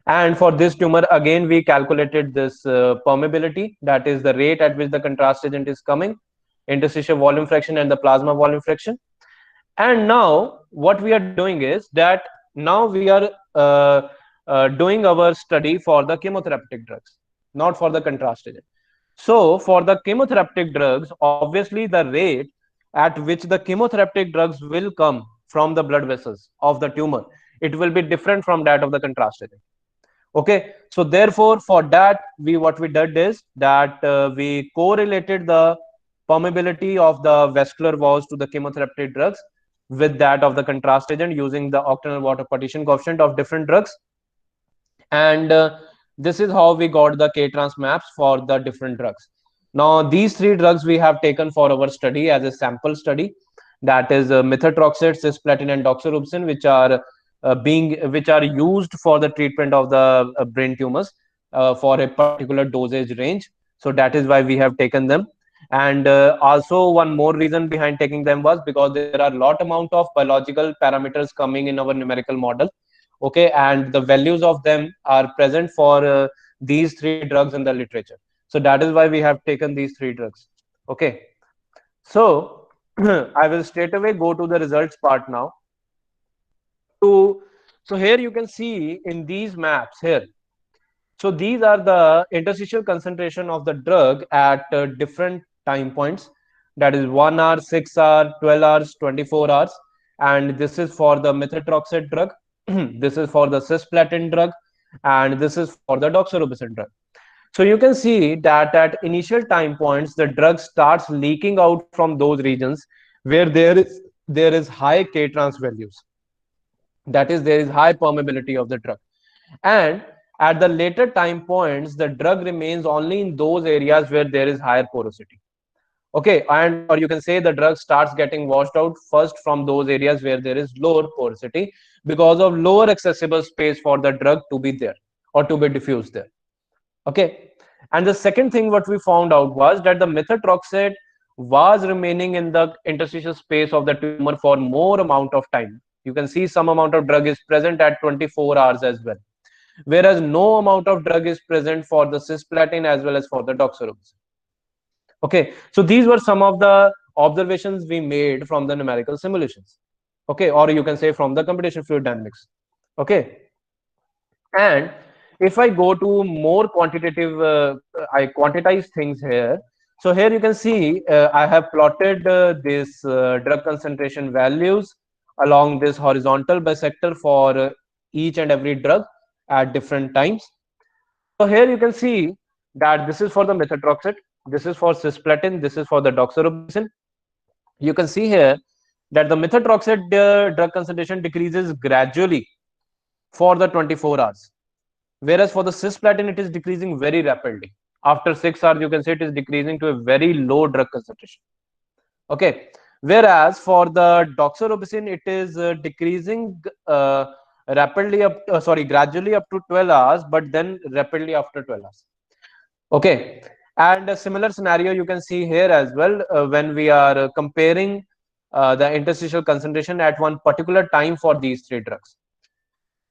And for this tumor, again, we calculated this permeability, that is the rate at which the contrast agent is coming, interstitial volume fraction and the plasma volume fraction. And now what we are doing is that now we are doing our study for the chemotherapeutic drugs, not for the contrast agent. So for the chemotherapeutic drugs, obviously the rate at which the chemotherapeutic drugs will come from the blood vessels of the tumor, it will be different from that of the contrast agent. Okay, so therefore for that what we did is that we correlated the permeability of the vascular walls to the chemotherapeutic drugs with that of the contrast agent using the octanol water partition coefficient of different drugs. And this is how we got the K-trans maps for the different drugs. Now these three drugs we have taken for our study as a sample study, that is methotrexate, cisplatin and doxorubicin, which are used for the treatment of the brain tumors for a particular dosage range. So that is why we have taken them. And also one more reason behind taking them was because there are lot amount of biological parameters coming in our numerical model. Okay, and the values of them are present for these three drugs in the literature. So that is why we have taken these three drugs. Okay, so I will straight away go to the results part now. So here you can see in these maps here. So these are the interstitial concentration of the drug at different time points. That is 1 hour, 6 hour, 12 hours, 24 hours. And this is for the methotrexate drug. This is for the cisplatin drug. And this is for the doxorubicin drug. So you can see that at initial time points, the drug starts leaking out from those regions where there is high K trans values. That is, there is high permeability of the drug. And at the later time points, the drug remains only in those areas where there is higher porosity. Okay, and or you can say the drug starts getting washed out first from those areas where there is lower porosity because of lower accessible space for the drug to be there or to be diffused there. Okay, and the second thing what we found out was that the methotrexate was remaining in the interstitial space of the tumor for more amount of time. You can see some amount of drug is present at 24 hours as well, whereas no amount of drug is present for the cisplatin as well as for the doxorubicin. Okay, so these were some of the observations we made from the numerical simulations. Okay, or you can say from the computational fluid dynamics. Okay, and if I go to more quantitative, I quantize things here. So here you can see I have plotted this drug concentration values along this horizontal bisector for each and every drug at different times. So here you can see that this is for the methotrexate, this is for cisplatin, this is for the doxorubicin. You can see here that the methotrexate drug concentration decreases gradually for the 24 hours, whereas for the cisplatin it is decreasing very rapidly. After 6 hours, you can see it is decreasing to a very low drug concentration. Okay, whereas for the doxorubicin it is decreasing rapidly up gradually up to 12 hours, but then rapidly after 12 hours. Okay, and a similar scenario you can see here as well when we are comparing the interstitial concentration at one particular time for these three drugs.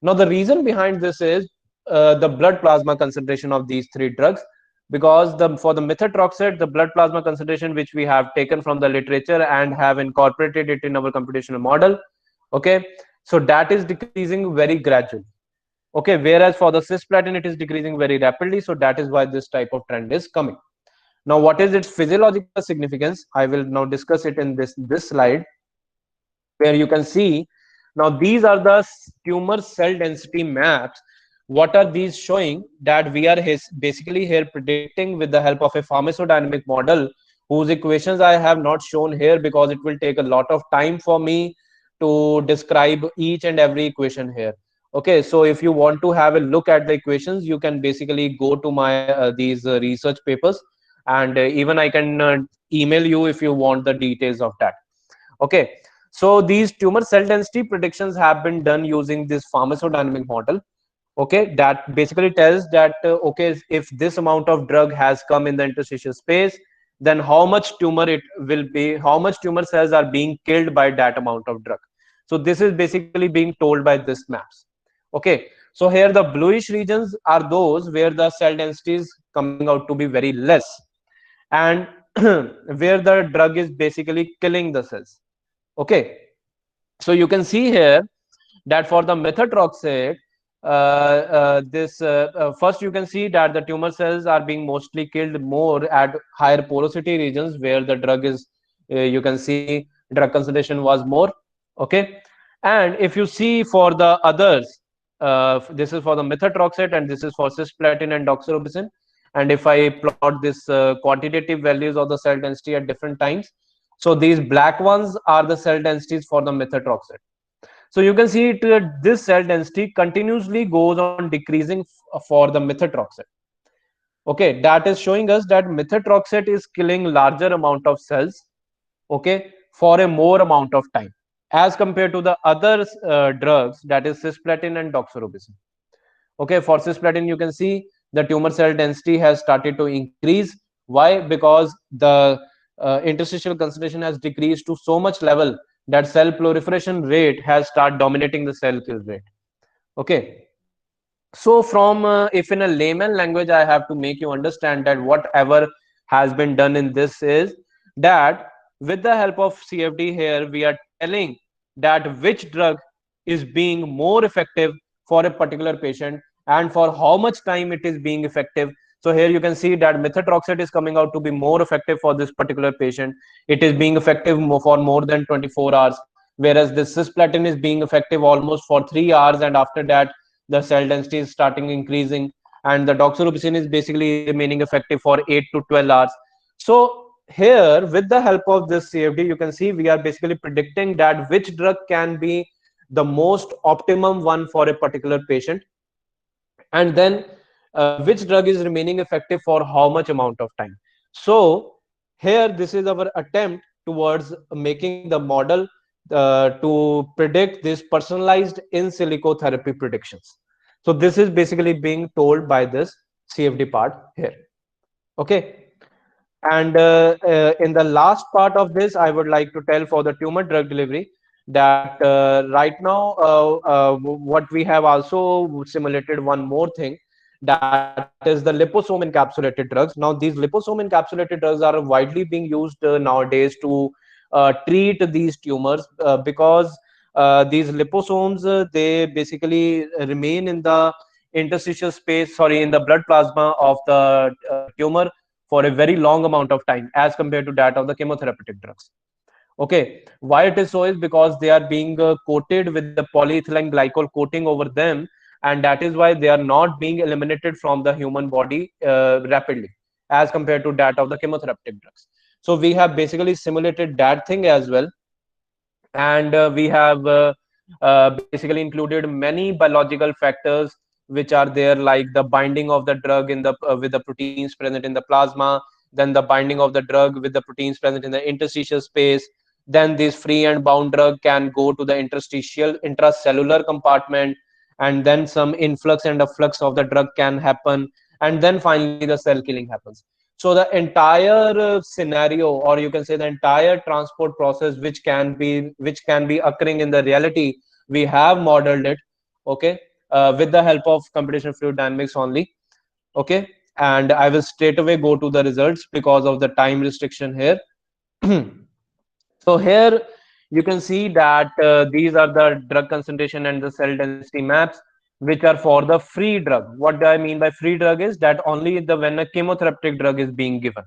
Now the reason behind this is the blood plasma concentration of these three drugs, because for the methotrexate, the blood plasma concentration which we have taken from the literature and have incorporated it in our computational model, okay, so that is decreasing very gradually. Okay, whereas for the cisplatin it is decreasing very rapidly, so that is why this type of trend is coming. Now what is its physiological significance? I will now discuss it in this slide, where you can see now these are the tumor cell density maps. What are these showing? That we are basically here predicting with the help of a pharmacodynamic model whose equations I have not shown here because it will take a lot of time for me to describe each and every equation here. Okay, so if you want to have a look at the equations, you can basically go to my these research papers, and even I can email you if you want the details of that. Okay, so these tumor cell density predictions have been done using this pharmacodynamic model. Okay, that basically tells that okay, if this amount of drug has come in the interstitial space, then how much tumor it will be, how much tumor cells are being killed by that amount of drug. So this is basically being told by this maps. Okay, so here the bluish regions are those where the cell density is coming out to be very less, and where the drug is basically killing the cells. Okay, so you can see here that for the methotrexate, first you can see that the tumor cells are being mostly killed more at higher porosity regions where the drug is, you can see drug concentration was more. Okay, and if you see for the others, this is for the methotrexate and this is for cisplatin and doxorubicin, and if I plot this quantitative values of the cell density at different times, so these black ones are the cell densities for the methotrexate. So you can see this cell density continuously goes on decreasing for the methotrexate. Okay, that is showing us that methotrexate is killing larger amount of cells, okay, for a more amount of time as compared to the other drugs, that is cisplatin and doxorubicin. Okay, for cisplatin you can see the tumor cell density has started to increase Why? Because the interstitial concentration has decreased to so much level that cell proliferation rate has started dominating the cell kill rate. Okay. So from if in a layman language I have to make you understand that whatever has been done in this is that with the help of CFD here we are telling that which drug is being more effective for a particular patient and for how much time it is being effective. So here you can see that methotrexate is coming out to be more effective for this particular patient. It is being effective for more than 24 hours, whereas this cisplatin is being effective almost for 3 hours, and after that the cell density is starting increasing, and the doxorubicin is basically remaining effective for 8 to 12 hours. So here with the help of this CFD you can see we are basically predicting that which drug can be the most optimum one for a particular patient, and then which drug is remaining effective for how much amount of time. So here this is our attempt towards making the model to predict this personalized in silico therapy predictions. So this is basically being told by this CFD part here. Okay. And in the last part of this, I would like to tell for the tumor drug delivery that right now, what we have also simulated one more thing, that is the liposome encapsulated drugs. Now, these liposome encapsulated drugs are widely being used nowadays to treat these tumors because these liposomes, they basically remain in the interstitial space, sorry, in the blood plasma of the tumor for a very long amount of time as compared to that of the chemotherapeutic drugs. Okay, why it is so is because they are being coated with the polyethylene glycol coating over them, and that is why they are not being eliminated from the human body rapidly as compared to that of the chemotherapeutic drugs. So we have basically simulated that thing as well, and we have basically included many biological factors which are there, like the binding of the drug in the with the proteins present in the plasma, then the binding of the drug with the proteins present in the interstitial space, then this free and bound drug can go to the interstitial intracellular compartment, and then some influx and efflux of the drug can happen, and then finally the cell killing happens. So the entire scenario, or you can say the entire transport process which can be occurring in the reality, we have modeled it. Okay, with the help of computational fluid dynamics only. Okay, and I will straight away go to the results because of the time restriction here. So here you can see that these are the drug concentration and the cell density maps which are for the free drug. What do I mean by free drug is that only the when a chemotherapeutic drug is being given.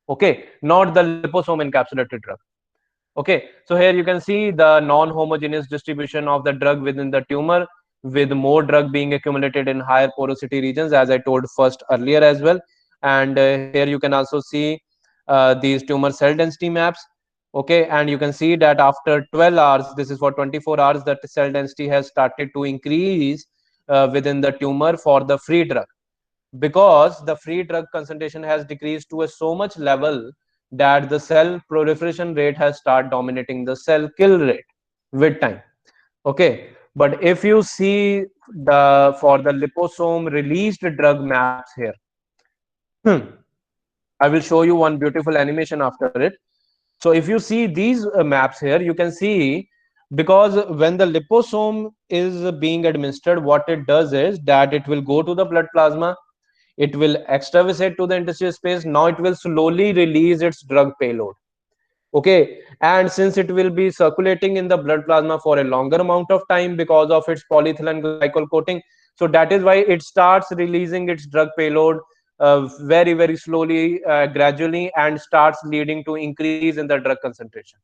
Okay, not the liposome encapsulated drug. Okay, so here you can see the non-homogeneous distribution of the drug within the tumor, with more drug being accumulated in higher porosity regions, as I told first earlier as well. And here you can also see these tumor cell density maps. Okay, and you can see that after 12 hours, this is for 24 hours, that cell density has started to increase within the tumor for the free drug, because the free drug concentration has decreased to a so much level that the cell proliferation rate has started dominating the cell kill rate with time. Okay, but if you see the for the liposome released drug maps here, I will show you one beautiful animation after it. So if you see these maps here, you can see, because when the liposome is being administered, what it does is that it will go to the blood plasma, it will extravasate to the interstitial space. Now it will slowly release its drug payload. Okay, and since it will be circulating in the blood plasma for a longer amount of time because of its polyethylene glycol coating, so that is why it starts releasing its drug payload very slowly, gradually, and starts leading to increase in the drug concentration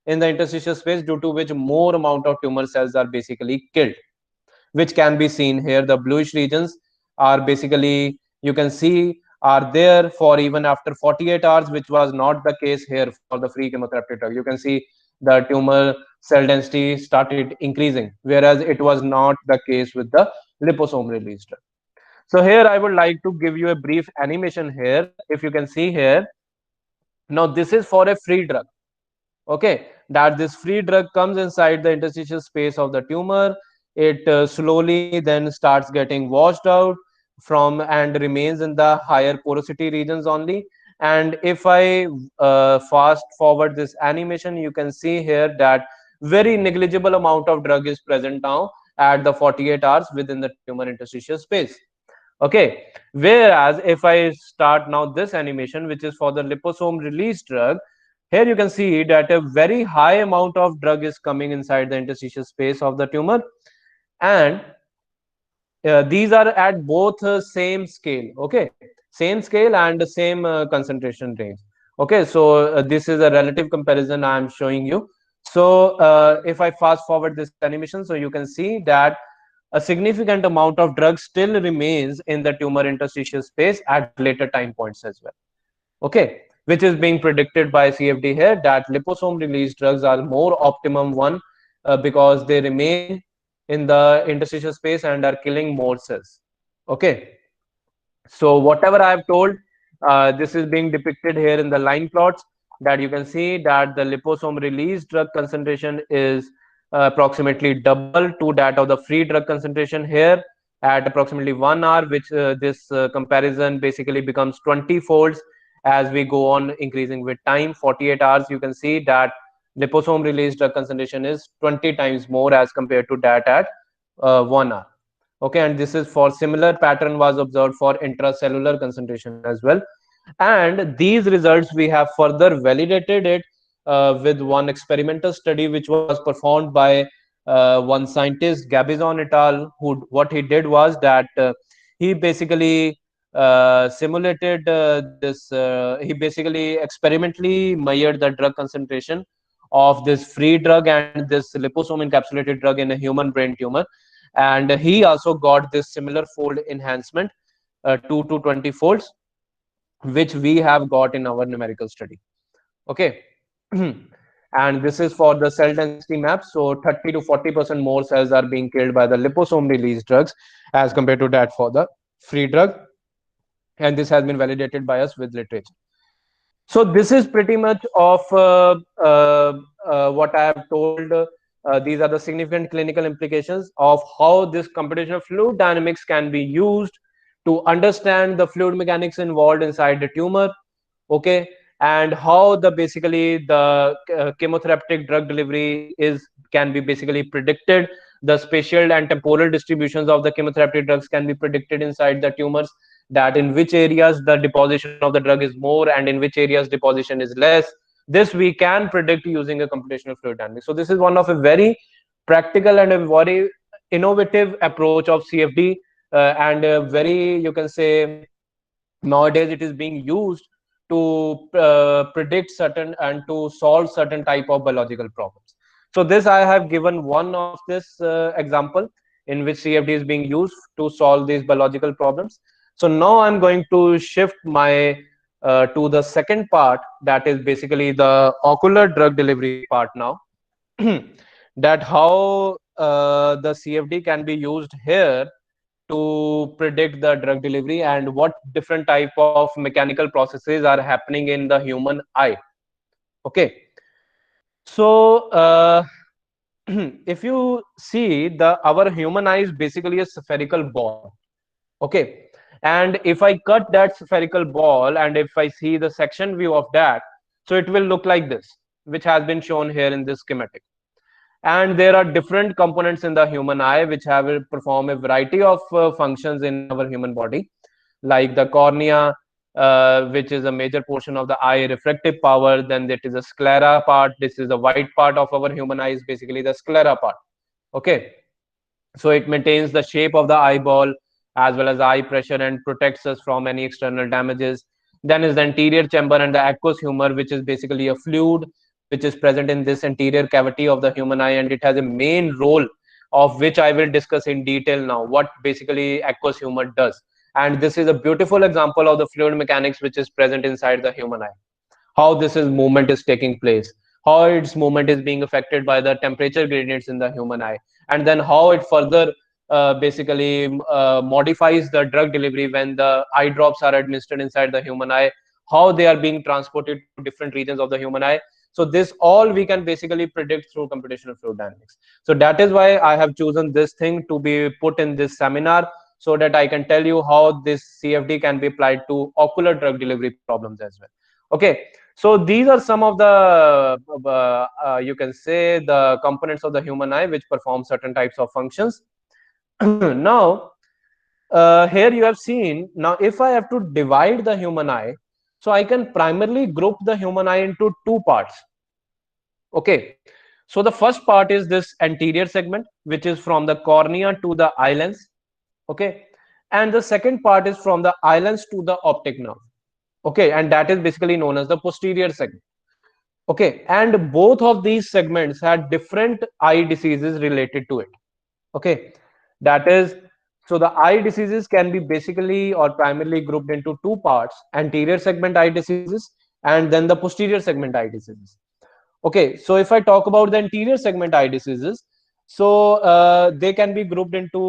in the interstitial space, due to which more amount of tumor cells are basically killed, which can be seen here. The bluish regions are basically, you can see, are there for even after 48 hours, which was not the case here for the free chemotherapy drug. You can see the tumor cell density started increasing, whereas it was not the case with the liposome released drug. So here I would like to give you a brief animation here. If you can see here, now this is for a free drug. Okay, that this free drug comes inside the interstitial space of the tumor. It slowly then starts getting washed out from and remains in the higher porosity regions only, And if I fast forward this animation, you can see here that very negligible amount of drug is present now at the 48 hours within the tumor interstitial space. Okay, whereas if I start now this animation, which is for the liposome release drug, here you can see that a very high amount of drug is coming inside the interstitial space of the tumor, and these are at both same scale. Okay, same scale and the same concentration range. Okay, so this is a relative comparison I am showing you. So if I fast forward this animation, so you can see that a significant amount of drug still remains in the tumor interstitial space at later time points as well. Okay, which is being predicted by CFD here, that liposome release drugs are more optimum one, because they remain in the interstitial space and are killing more cells. Okay, so whatever I have told, this is being depicted here in the line plots, that you can see that the liposome release drug concentration is approximately double to that of the free drug concentration here at approximately 1 hour, which this comparison basically becomes 20 folds as we go on increasing with time. 48 hours, you can see that liposome release drug concentration is 20 times more as compared to that at 1 hour. Okay, and this is for similar pattern was observed for intracellular concentration as well. And these results we have further validated it with one experimental study which was performed by one scientist, Gabizon et al., who what he did was that he basically simulated he basically experimentally measured the drug concentration of this free drug and this liposome encapsulated drug in a human brain tumor, and he also got this similar fold enhancement, 2 to 20 folds, which we have got in our numerical study. Okay. And this is for the cell density map. So 30 to 40% more cells are being killed by the liposome release drugs as compared to that for the free drug, and this has been validated by us with literature. So this is pretty much of what I have told. These are the significant clinical implications of how this computational fluid dynamics can be used to understand the fluid mechanics involved inside the tumor. Okay, and how the basically the chemotherapeutic drug delivery is can be basically predicted. The spatial and temporal distributions of the chemotherapeutic drugs can be predicted inside the tumors, that in which areas the deposition of the drug is more and in which areas deposition is less. This we can predict using a computational fluid dynamics. So this is one of a very practical and a very innovative approach of CFD, and very, you can say, nowadays it is being used to predict certain and to solve certain type of biological problems. So this I have given one of this example in which CFD is being used to solve these biological problems. So now I'm going to shift my to the second part, that is basically the ocular drug delivery part now. That how the CFD can be used here to predict the drug delivery and what different type of mechanical processes are happening in the human eye. Okay, so if you see our human eye is basically a spherical ball. Okay, and if I cut that spherical ball and if I see the section view of that, so it will look like this, which has been shown here in this schematic. And there are different components in the human eye which have perform a variety of functions in our human body, like the cornea, which is a major portion of the eye refractive power. Then there is a sclera part. This is the white part of our human eye, is basically the sclera part. Okay, so it maintains the shape of the eyeball as well as eye pressure and protects us from any external damages. Then is the anterior chamber and the aqueous humor, which is basically a fluid which is present in this anterior cavity of the human eye, and it has a main role of which I will discuss in detail now, what basically aqueous humor does. And this is a beautiful example of the fluid mechanics which is present inside the human eye, how this is movement is taking place, how its movement is being affected by the temperature gradients in the human eye, and then how it further basically modifies the drug delivery when the eye drops are administered inside the human eye, how they are being transported to different regions of the human eye. So this all we can basically predict through computational fluid dynamics. So that is why I have chosen this thing to be put in this seminar, so that I can tell you how this CFD can be applied to ocular drug delivery problems as well. Okay, so these are some of the you can say the components of the human eye which perform certain types of functions. Now here you have seen, now if I have to divide the human eye, so I can primarily group the human eye into two parts. Okay, so the first part is this anterior segment, which is from the cornea to the eye lens. Okay, and the second part is from the eye lens to the optic nerve. Okay, and that is basically known as the posterior segment. Okay, and both of these segments had different eye diseases related to it. Okay, that is, so the eye diseases can be basically or primarily grouped into two parts: anterior segment eye diseases and then the posterior segment eye diseases. Okay, so if I talk about the anterior segment eye diseases, so they can be grouped into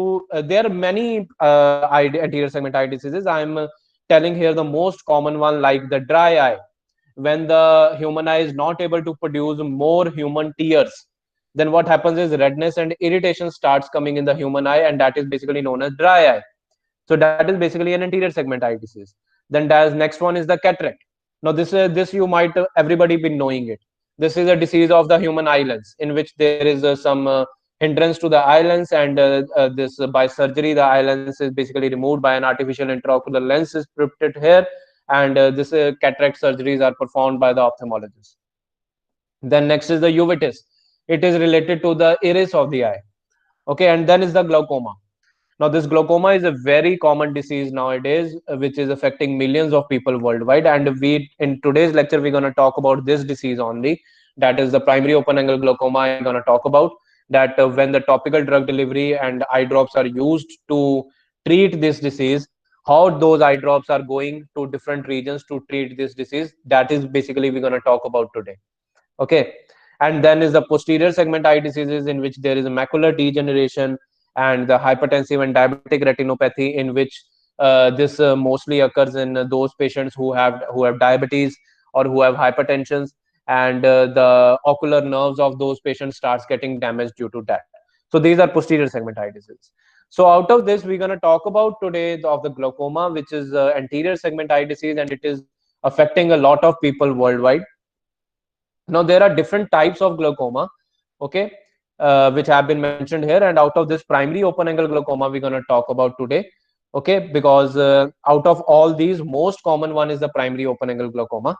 there are many anterior segment eye diseases. I'm telling here the most common one, like the dry eye, when the human eye is not able to produce more human tears, then what happens is redness and irritation starts coming in the human eye, and that is basically known as dry eye. So that is basically an anterior segment eye disease. Then there's next one is the cataract. Now this you might everybody be knowing it. This is a disease of the human eye lens, in which there is some hindrance to the eye lens, and this by surgery the eye lens is basically removed by an artificial intraocular lens is put here, and this cataract surgeries are performed by the ophthalmologist. Then next is the uveitis. It is related to the iris of the eye. Okay, and then is the glaucoma. Now this glaucoma is a very common disease nowadays, which is affecting millions of people worldwide, and we in today's lecture we're going to talk about this disease only. That is the primary open angle glaucoma. I'm going to talk about that when the topical drug delivery and eye drops are used to treat this disease, how those eye drops are going to different regions to treat this disease. That is basically we're going to talk about today. Okay, and then is the posterior segment eye diseases, in which there is a macular degeneration and the hypertensive and diabetic retinopathy, in which this mostly occurs in those patients who have diabetes or who have hypertension, and the ocular nerves of those patients starts getting damaged due to that. So these are posterior segment eye diseases. So out of this we're going to talk about today of the glaucoma, which is anterior segment eye disease, and it is affecting a lot of people worldwide. Now there are different types of glaucoma, okay, which have been mentioned here, and out of this primary open angle glaucoma we're going to talk about today. Okay, because out of all these, most common one is the primary open angle glaucoma.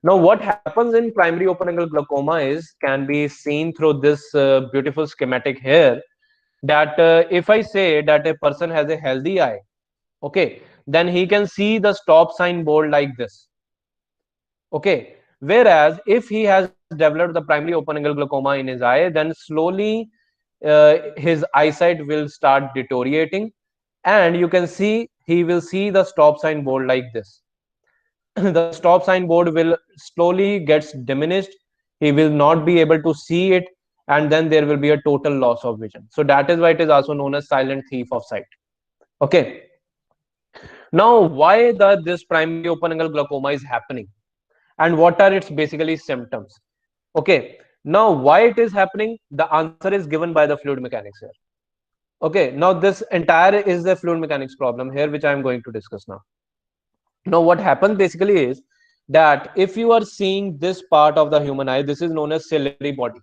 Now what happens in primary open angle glaucoma is can be seen through this beautiful schematic here, that if I say that a person has a healthy eye, okay, then he can see the stop sign board like this. Okay, whereas if he has developed the primary open angle glaucoma in his eye, then slowly his eyesight will start deteriorating, and you can see he will see the stop sign board like this. The stop sign board will slowly gets diminished, he will not be able to see it, and then there will be a total loss of vision. So that is why it is also known as silent thief of sight. Okay, now why this primary open angle glaucoma is happening, and what are its basically symptoms? Okay, now why it is happening, the answer is given by the fluid mechanics here. Okay, now this entire is the fluid mechanics problem here, which I am going to discuss now. Now what happens basically is that if you are seeing this part of the human eye, this is known as ciliary body.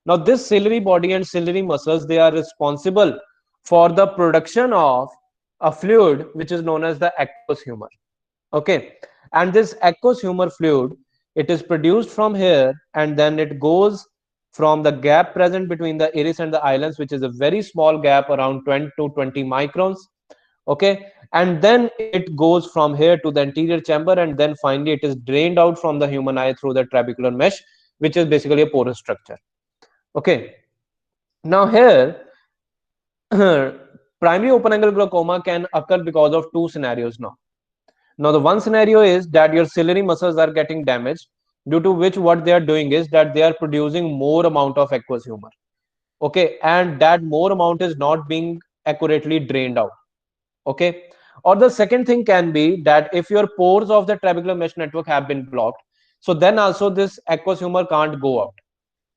Now this ciliary body and ciliary muscles, they are responsible for the production of a fluid which is known as the aqueous humor. Okay, and this aqueous humor fluid, it is produced from here, and then it goes from the gap present between the iris and the eye lens, which is a very small gap around 20 to 20 microns. Okay, and then it goes from here to the anterior chamber, and then finally it is drained out from the human eye through the trabecular mesh, which is basically a porous structure. Okay, now here primary open angle glaucoma can occur because of two scenarios. Now the one scenario is that your ciliary muscles are getting damaged, due to which what they are doing is that they are producing more amount of aqueous humor. Okay, and that more amount is not being accurately drained out. Okay, or the second thing can be that if your pores of the trabecular mesh network have been blocked, so then also this aqueous humor can't go out.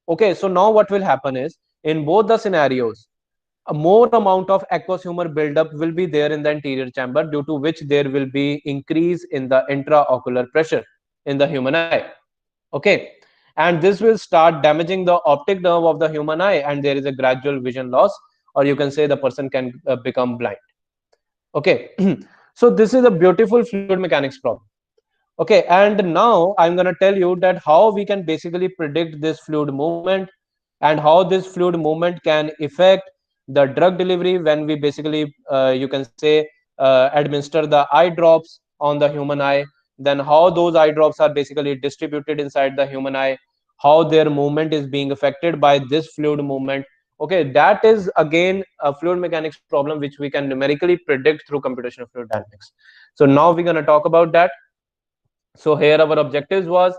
Okay, so now what will happen is, in both the scenarios, a more amount of aqueous humor buildup will be there in the anterior chamber, due to which there will be increase in the intraocular pressure in the human eye. Okay, and this will start damaging the optic nerve of the human eye, and there is a gradual vision loss, or you can say the person can become blind. Okay, so this is a beautiful fluid mechanics problem. Okay, and now I'm going to tell you that how we can basically predict this fluid movement, and how this fluid movement can affect the drug delivery when we basically, you can say, administer the eye drops on the human eye. Then how those eye drops are basically distributed inside the human eye, how their movement is being affected by this fluid movement. Okay, that is again a fluid mechanics problem which we can numerically predict through computational fluid dynamics. So now we're going to talk about that. So here our objectives was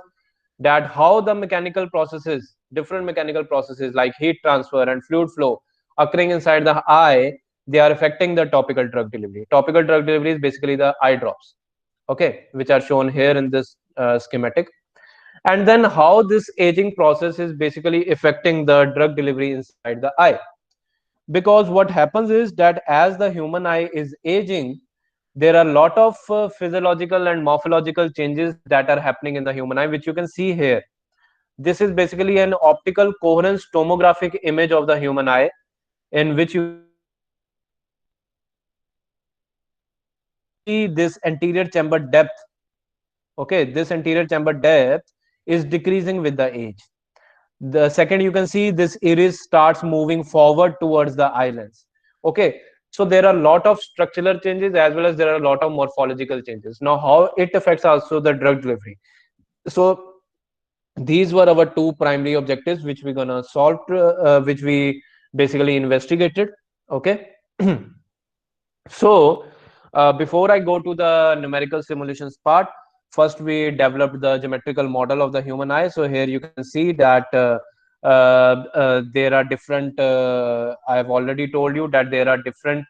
that how the mechanical processes, different mechanical processes like heat transfer and fluid flow occurring inside the eye, they are affecting the topical drug delivery. Topical drug delivery is basically the eye drops, okay, which are shown here in this schematic. And then how this aging process is basically affecting the drug delivery inside the eye. Because what happens is that as the human eye is aging, there are a lot of physiological and morphological changes that are happening in the human eye, which you can see here. This is basically an optical coherence tomographic image of the human eye, in which you can see this anterior chamber depth. Okay, this anterior chamber depth is decreasing with the age. The second, you can see this iris starts moving forward towards the eye lens. Okay, so there are a lot of structural changes as well as there are a lot of morphological changes. Now how it affects also the drug delivery. So these were our two primary objectives which we're gonna solve, which we basically investigated. Okay. So before I go to the numerical simulations part, first we developed the geometrical model of the human eye. So here you can see that there are different, I have already told you that there are different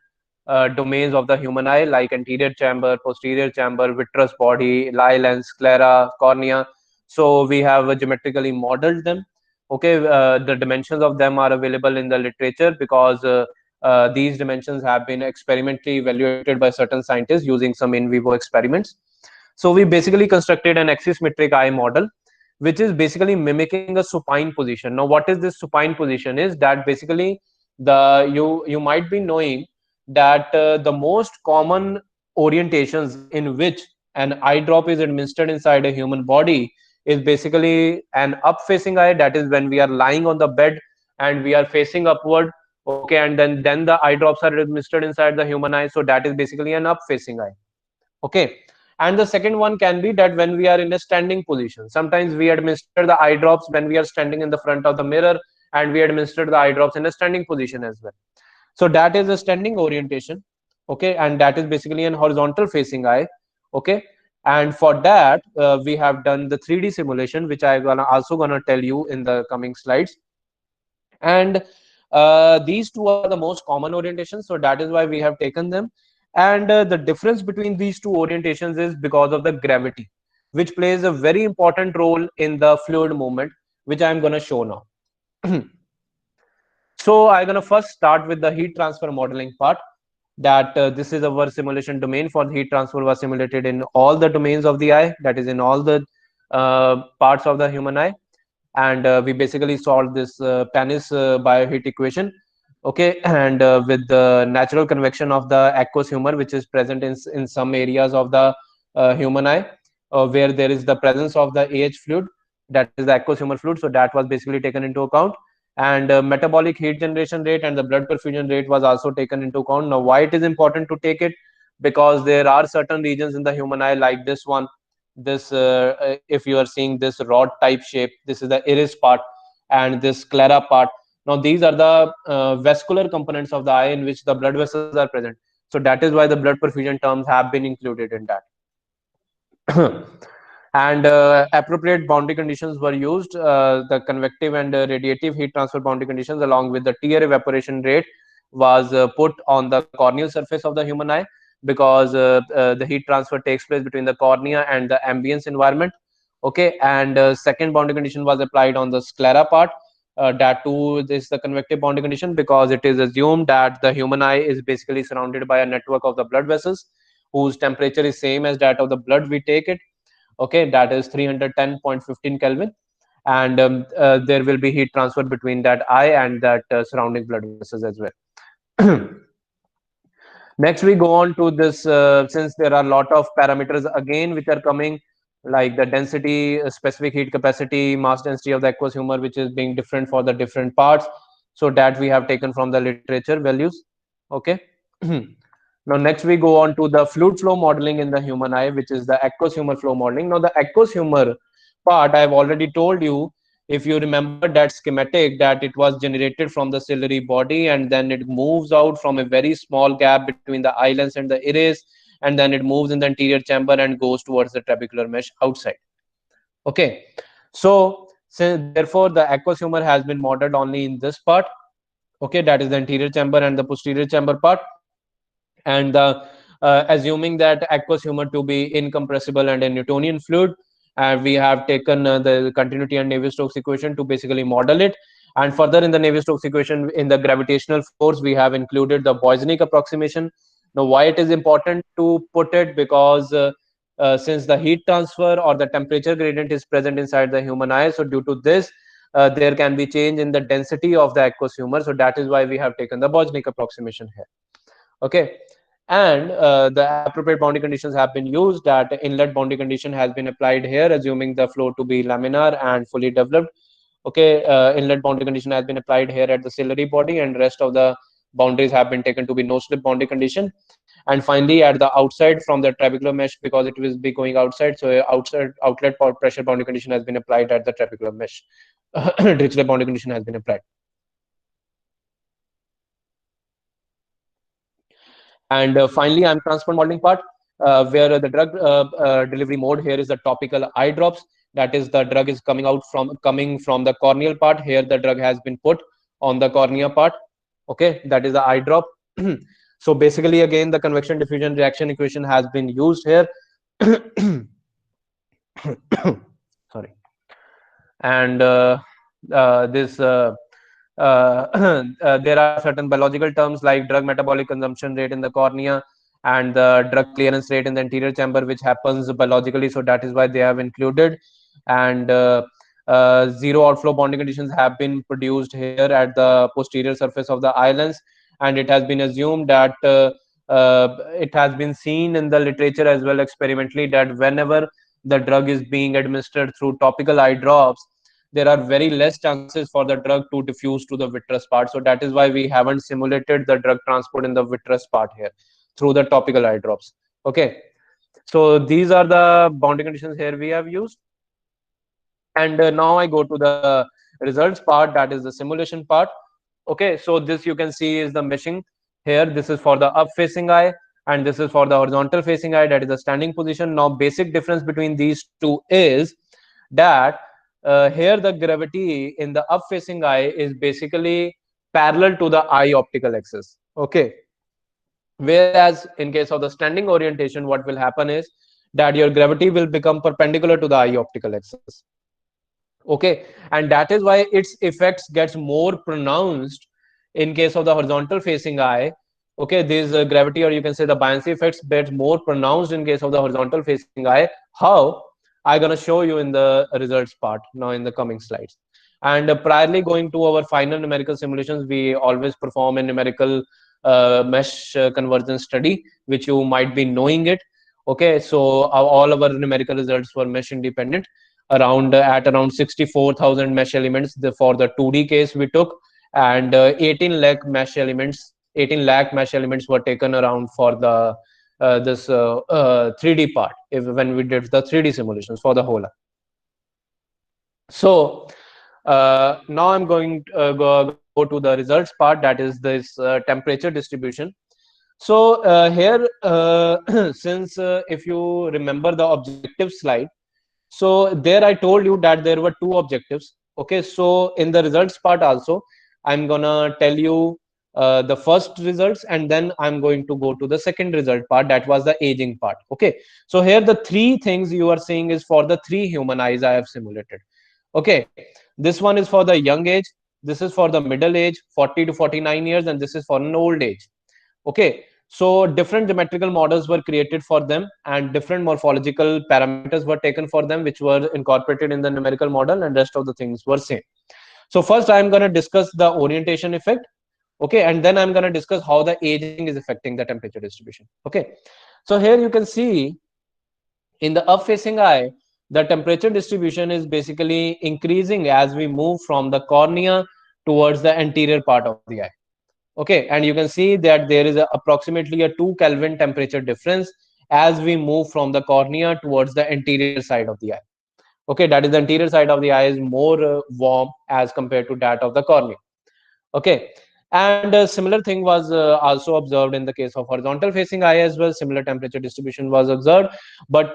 domains of the human eye, like anterior chamber, posterior chamber, vitreous body, eye lens, sclera, cornea. So we have geometrically modeled them. Okay, the dimensions of them are available in the literature, because these dimensions have been experimentally evaluated by certain scientists using some in vivo experiments. So we basically constructed an axisymmetric eye model, which is basically mimicking a supine position. Now what is this supine position is that basically you might be knowing that the most common orientations in which an eye drop is administered inside a human body is basically an up facing eye, that is when we are lying on the bed and we are facing upward. Okay, and then the eye drops are administered inside the human eye, so that is basically an up facing eye. Okay, and the second one can be that when we are in a standing position, sometimes we administer the eye drops when we are standing in the front of the mirror, and we administer the eye drops in a standing position as well. So that is a standing orientation. Okay, and that is basically an horizontal facing eye. Okay, and for that we have done the 3D simulation, which I also gonna tell you in the coming slides. And these two are the most common orientations, so that is why we have taken them. And the difference between these two orientations is because of the gravity, which plays a very important role in the fluid movement, which I am going to show now. So I'm going to first start with the heat transfer modeling part, that this is our simulation domain for the heat transfer was simulated in all the domains of the eye, that is in all the parts of the human eye. And we basically solved this Panis bioheat equation. Okay, and with the natural convection of the aqueous humor, which is present in some areas of the human eye, where there is the presence of the AH fluid, that is the aqueous humor fluid. So that was basically taken into account. And metabolic heat generation rate and the blood perfusion rate was also taken into account. Now why it is important to take it? Because there are certain regions in the human eye, like this one, this if you are seeing this rod type shape, this is the iris part, and this sclera part. Now these are the vascular components of the eye in which the blood vessels are present. So that is why the blood perfusion terms have been included in that. And appropriate boundary conditions were used. The convective and radiative heat transfer boundary conditions, along with the tear evaporation rate, was put on the corneal surface of the human eye, because the heat transfer takes place between the cornea and the ambience environment. Okay, and second boundary condition was applied on the sclera part, that too is the convective boundary condition, because it is assumed that the human eye is basically surrounded by a network of the blood vessels whose temperature is same as that of the blood we take it. Okay, that is 310.15 Kelvin, and there will be heat transfer between that eye and that surrounding blood vessels as well. Next, we go on to this, since there are a lot of parameters again which are coming, like the density, specific heat capacity, mass density of the aqueous humor, which is being different for the different parts. So that we have taken from the literature values. Okay. Now, next we go on to the fluid flow modeling in the human eye, which is the aqueous humor flow modeling. Now, the aqueous humor part, I have already told you, if you remember that schematic, that it was generated from the ciliary body, and then it moves out from a very small gap between the eye lens and the iris, and then it moves in the anterior chamber and goes towards the trabecular mesh outside. Okay, so therefore the aqueous humor has been modeled only in this part. Okay, that is the anterior chamber and the posterior chamber part, and assuming that aqueous humor to be incompressible and a Newtonian fluid, and we have taken the continuity and Navier-Stokes equation to basically model it. And further, in the Navier-Stokes equation, in the gravitational force, we have included the Boisnick approximation. Now, why it is important to put it? Because since the heat transfer or the temperature gradient is present inside the human eye, so due to this, there can be change in the density of the aqueous humor. So that is why we have taken the Boisnick approximation here. Okay, and the appropriate boundary conditions have been used. That inlet boundary condition has been applied here, assuming the flow to be laminar and fully developed. Okay, inlet boundary condition has been applied here at the ciliary body, and rest of the boundaries have been taken to be no slip boundary condition. And finally, at the outside from the trabecular mesh, because it will be going outside, so outside outlet pressure boundary condition has been applied at the trabecular mesh. Dirichlet boundary condition has been applied. And finally, I'm transport modeling part, where the drug delivery mode here is the topical eye drops. That is, the drug is coming from the corneal part. Here, the drug has been put on the cornea part. Okay, that is the eye drop. So basically, again, the convection diffusion reaction equation has been used here. Sorry, and this. There are certain biological terms like drug metabolic consumption rate in the cornea and the drug clearance rate in the anterior chamber, which happens biologically. So that is why they have included. And zero outflow boundary conditions have been produced here at the posterior surface of the eye lens. And it has been assumed that it has been seen in the literature as well experimentally that whenever the drug is being administered through topical eye drops, there are very less chances for the drug to diffuse to the vitreous part. So that is why we haven't simulated the drug transport in the vitreous part here through the topical eye drops. Okay, so these are the boundary conditions here we have used. And now I go to the results part, that is the simulation part. Okay, so this you can see is the meshing here. This is for the up facing eye, and this is for the horizontal facing eye, that is the standing position. Now, basic difference between these two is that here the gravity in the up facing eye is basically parallel to the eye optical axis. Okay, whereas in case of the standing orientation, what will happen is that your gravity will become perpendicular to the eye optical axis. Okay, and that is why its effects gets more pronounced in case of the horizontal facing eye. Okay, this gravity, or you can say the buoyancy effects, gets more pronounced in case of the horizontal facing eye. How? I'm going to show you in the results part now in the coming slides. And priorly going to our final numerical simulations, we always perform a numerical mesh convergence study, which you might be knowing it. Okay, so all our numerical results were mesh independent, at around 64,000 mesh elements for the 2D case we took, and 18 lakh mesh elements were taken around for the this 3D part when we did the 3D simulations for the whole. So now I'm going to go to the results part, that is this temperature distribution. So here, since if you remember the objective slide, so there I told you that there were two objectives. Okay, so in the results part also, I'm gonna tell you the first results, and then I'm going to go to the second result part, that was the aging part. Okay, so here the three things you are seeing is for the three human eyes I have simulated. Okay, this one is for the young age, This is for the middle age, 40 to 49 years, and this is for an old age. Okay, so different geometrical models were created for them, and different morphological parameters were taken for them, which were incorporated in the numerical model, and rest of the things were same. So first I'm going to discuss the orientation effect. Okay, and then I'm going to discuss how the aging is affecting the temperature distribution. Okay, so here you can see in the up facing eye, the temperature distribution is basically increasing as we move from the cornea towards the anterior part of the eye. Okay, and you can see that there is approximately a 2 Kelvin temperature difference as we move from the cornea towards the anterior side of the eye. Okay, that is the anterior side of the eye is more warm as compared to that of the cornea. Okay, and a similar thing was also observed in the case of horizontal facing eye as well. Similar temperature distribution was observed, but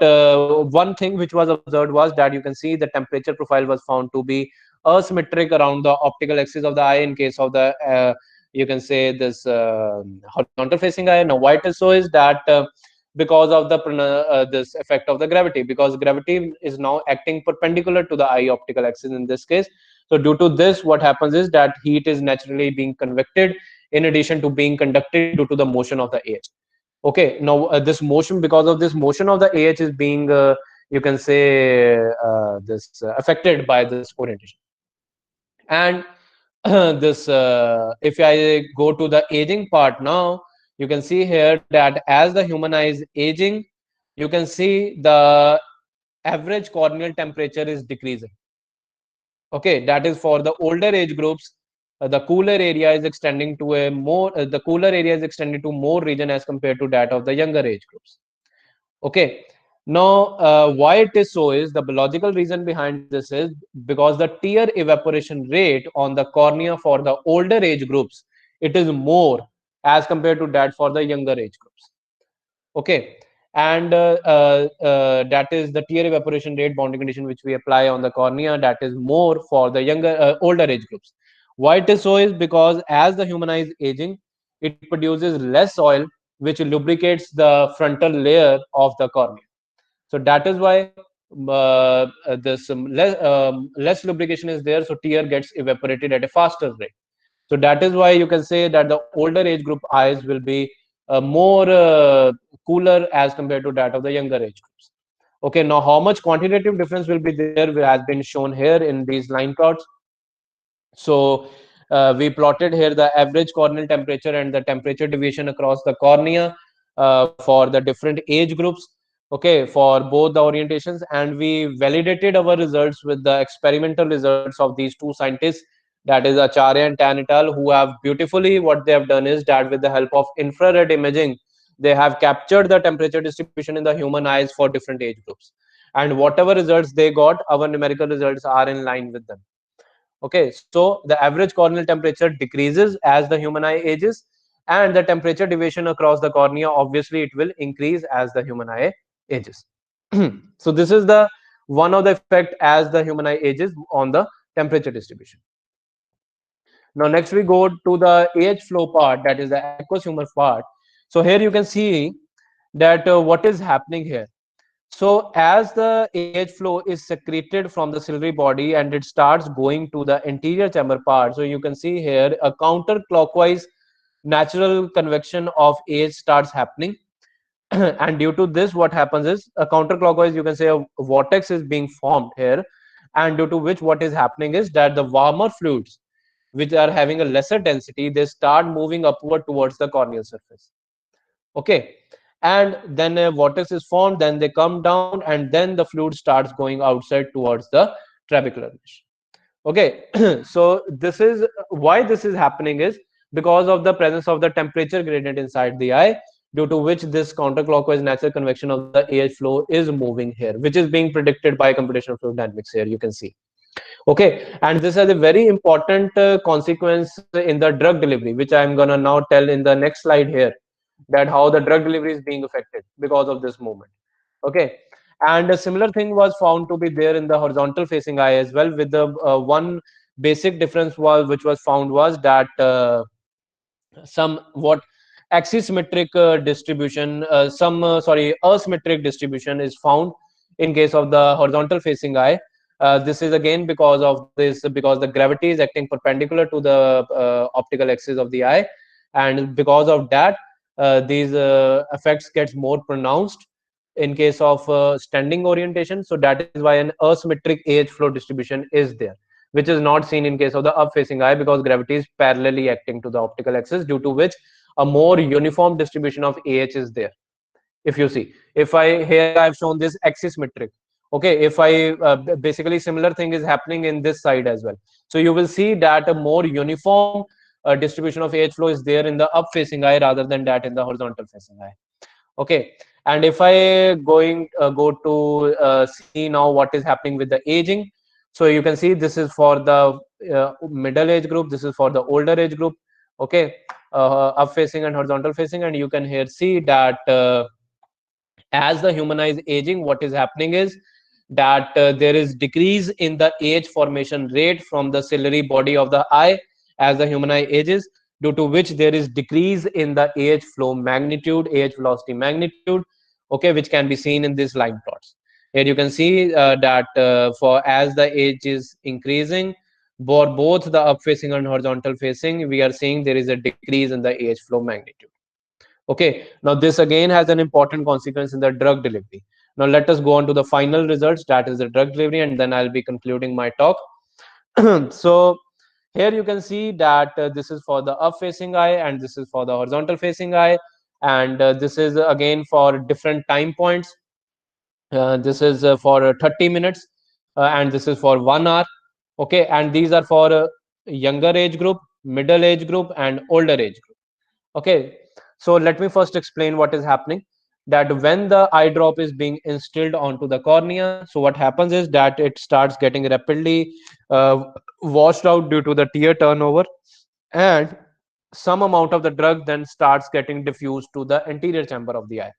one thing which was observed was that you can see the temperature profile was found to be asymmetric around the optical axis of the eye in case of the you can say this horizontal facing eye. Now why it is so is that because of the this effect of the gravity, because gravity is now acting perpendicular to the eye optical axis in this case. So due to this, what happens is that heat is naturally being convected in addition to being conducted due to the motion of the AH. Okay, now this motion, because of this motion of the AH is being you can say this affected by this orientation. And this if I go to the aging part now, you can see here that as the human eye is aging, you can see the average corneal temperature is decreasing. Okay, that is for the older age groups. The cooler area is extending to a more the cooler area is extended to more region as compared to that of the younger age groups. Okay, now why it is so is the biological reason behind this is because the tear evaporation rate on the cornea for the older age groups, it is more as compared to that for the younger age groups. Okay, and that is the tear evaporation rate boundary condition which we apply on the cornea, that is more for the younger older age groups. Why it is so is because as the human eye is aging, it produces less oil which lubricates the frontal layer of the cornea. So that is why this less lubrication is there, so tear gets evaporated at a faster rate. So that is why you can say that the older age group eyes will be more cooler as compared to that of the younger age groups. Okay, now how much quantitative difference will be there has been shown here in these line plots. So we plotted here the average corneal temperature and the temperature deviation across the cornea for the different age groups. Okay, for both the orientations, and we validated our results with the experimental results of these two scientists, that is Acharya and Tan et al., who have beautifully, what they have done is that with the help of infrared imaging, they have captured the temperature distribution in the human eyes for different age groups. And whatever results they got, our numerical results are in line with them. Okay, so the average corneal temperature decreases as the human eye ages, and the temperature deviation across the cornea, obviously it will increase as the human eye ages. So this is the one of the effect as the human eye ages on the temperature distribution. Now next we go to the AH flow part, that is the aqueous humor part. So here you can see that what is happening here. So as the AH flow is secreted from the ciliary body and it starts going to the anterior chamber part, so you can see here a counterclockwise natural convection of AH starts happening. And due to this, what happens is a counterclockwise, you can say a vortex is being formed here, and due to which what is happening is that the warmer fluids which are having a lesser density, they start moving upward towards the corneal surface. Okay, and then a vortex is formed, then they come down, and then the fluid starts going outside towards the trabecular mesh. Okay, so this is why this is happening is because of the presence of the temperature gradient inside the eye, due to which this counterclockwise natural convection of the AH flow is moving here, which is being predicted by computational fluid dynamics. Here you can see. Okay, and this has a very important consequence in the drug delivery, which I'm gonna now tell in the next slide here, that how the drug delivery is being affected because of this movement. Okay, and a similar thing was found to be there in the horizontal facing eye as well, with the one basic difference was which was found was that somewhat axisymmetric distribution, asymmetric distribution is found in case of the horizontal facing eye. This is again because the gravity is acting perpendicular to the optical axis of the eye, and because of that, these effects gets more pronounced in case of standing orientation. So that is why an asymmetric AH flow distribution is there, which is not seen in case of the up facing eye, because gravity is parallelly acting to the optical axis, due to which a more uniform distribution of AH is there. If you see, if I here I've shown this axis metric. Okay, if I basically similar thing is happening in this side as well. So you will see that a more uniform distribution of AH flow is there in the up facing eye rather than that in the horizontal facing eye. Okay, and if I go to see now what is happening with the aging. So you can see this is for the middle age group, this is for the older age group. Okay, up facing and horizontal facing, and you can here see that as the human eye is aging, what is happening is that there is decrease in the age formation rate from the ciliary body of the eye as the human eye ages, due to which there is decrease in the AH flow magnitude, AH velocity magnitude, okay, which can be seen in these line plots. Here you can see that for as the age is increasing, for both the up facing and horizontal facing, we are seeing there is a decrease in the AH flow magnitude. Okay, now this again has an important consequence in the drug delivery. Now let us go on to the final results, that is the drug delivery, and then I'll be concluding my talk. So here you can see that this is for the up facing eye and this is for the horizontal facing eye, and this is again for different time points. This is for 30 minutes and this is for 1 hour. Okay, and these are for younger age group, middle age group, and older age group. Okay, so let me first explain what is happening. That when the eye drop is being instilled onto the cornea, so what happens is that it starts getting rapidly washed out due to the tear turnover, and some amount of the drug then starts getting diffused to the anterior chamber of the eye.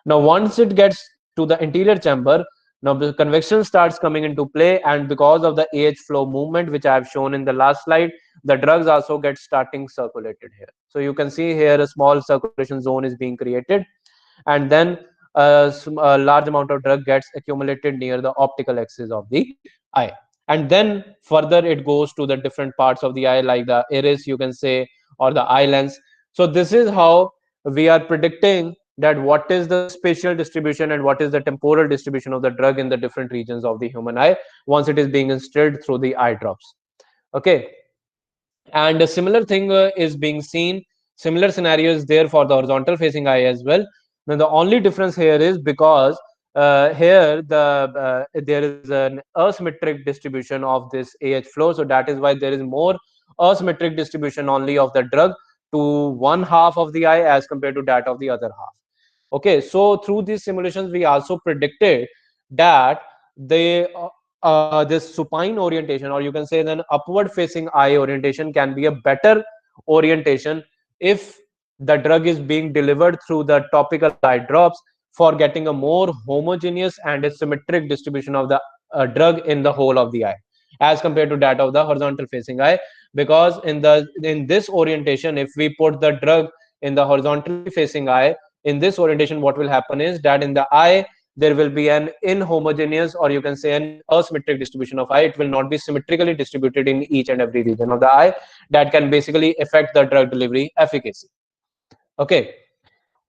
Now once it gets to the anterior chamber, now the convection starts coming into play, and because of the AH flow movement which I have shown in the last slide, the drugs also get starting circulated here. So you can see here a small circulation zone is being created, and then a large amount of drug gets accumulated near the optical axis of the eye, and then further it goes to the different parts of the eye like the iris, you can say, or the eye lens. So this is how we are predicting that what is the spatial distribution and what is the temporal distribution of the drug in the different regions of the human eye once it is being instilled through the eye drops. Okay, and a similar thing is being seen, similar scenario is there for the horizontal facing eye as well. Now the only difference here is because here there is an asymmetric distribution of this AH flow, so that is why there is more asymmetric distribution only of the drug to one half of the eye as compared to that of the other half. Okay, so through these simulations we also predicted that this supine orientation, or you can say then upward facing eye orientation, can be a better orientation if the drug is being delivered through the topical eye drops, for getting a more homogeneous and a symmetric distribution of the drug in the whole of the eye as compared to that of the horizontal facing eye. Because in this orientation, if we put the drug in the horizontally facing eye, in this orientation what will happen is that in the eye there will be an inhomogeneous, or you can say an asymmetric distribution of eye. It will not be symmetrically distributed in each and every region of the eye. That can basically affect the drug delivery efficacy. Okay,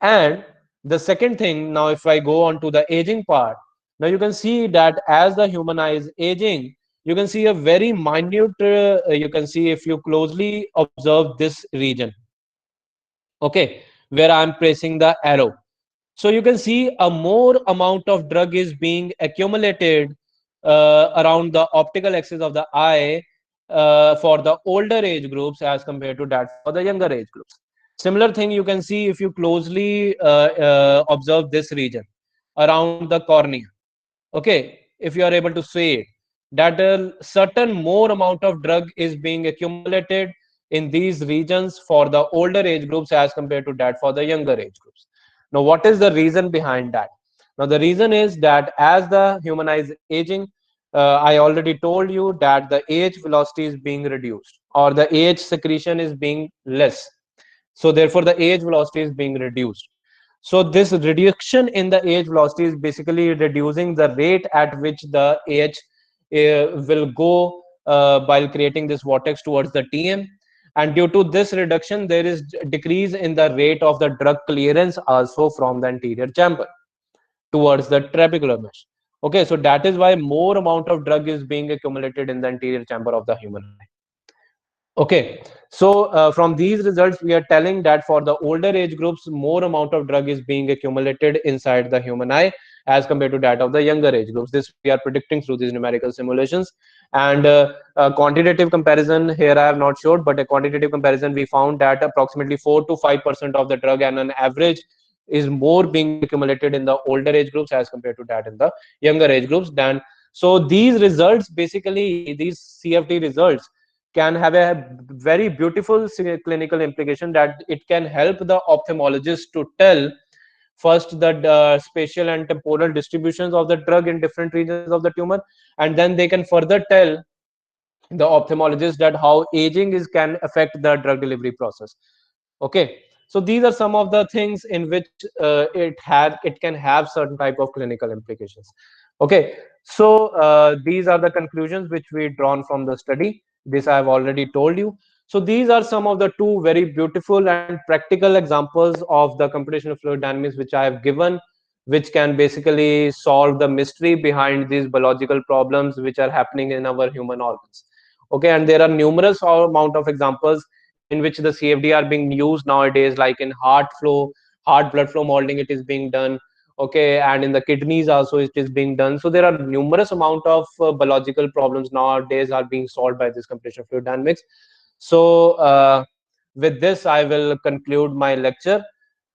and the second thing, now if I go on to the aging part, now you can see that as the human eye is aging, you can see a very minute, you can see if you closely observe this region, okay, where I'm placing the arrow. So you can see a more amount of drug is being accumulated around the optical axis of the eye for the older age groups as compared to that for the younger age groups. Similar thing you can see if you closely observe this region around the cornea. Okay, if you are able to see it, that a certain more amount of drug is being accumulated in these regions for the older age groups as compared to that for the younger age groups. Now, what is the reason behind that? Now, the reason is that as the human eye is aging, I already told you that the AH velocity is being reduced, or the AH secretion is being less. So therefore, the AH velocity is being reduced. So this reduction in the AH velocity is basically reducing the rate at which the AH will go while creating this vortex towards the TM. And due to this reduction, there is decrease in the rate of the drug clearance also from the anterior chamber towards the trabecular mesh. Okay, so that is why more amount of drug is being accumulated in the anterior chamber of the human eye. Okay, so from these results, we are telling that for the older age groups, more amount of drug is being accumulated inside the human eye as compared to that of the younger age groups. This we are predicting through these numerical simulations. And a quantitative comparison here I have not showed, but a quantitative comparison, we found that approximately 4 to 5% of the drug and on average is more being accumulated in the older age groups as compared to that in the younger age groups. Then, so these results, basically these CFT results, can have a very beautiful clinical implication, that it can help the ophthalmologist to tell first the spatial and temporal distributions of the drug in different regions of the tumor, and then they can further tell the ophthalmologist that how aging is can affect the drug delivery process. Okay, so these are some of the things in which it can have certain type of clinical implications. Okay, so these are the conclusions which we drawn from the study. This I have already told you. So these are some of the two very beautiful and practical examples of the computational fluid dynamics which I have given, which can basically solve the mystery behind these biological problems which are happening in our human organs. Okay, and there are numerous amount of examples in which the CFD are being used nowadays, like in heart blood flow modeling, it is being done. Okay, and in the kidneys also it is being done. So there are numerous amount of biological problems nowadays are being solved by this computational fluid dynamics. So with this I will conclude my lecture,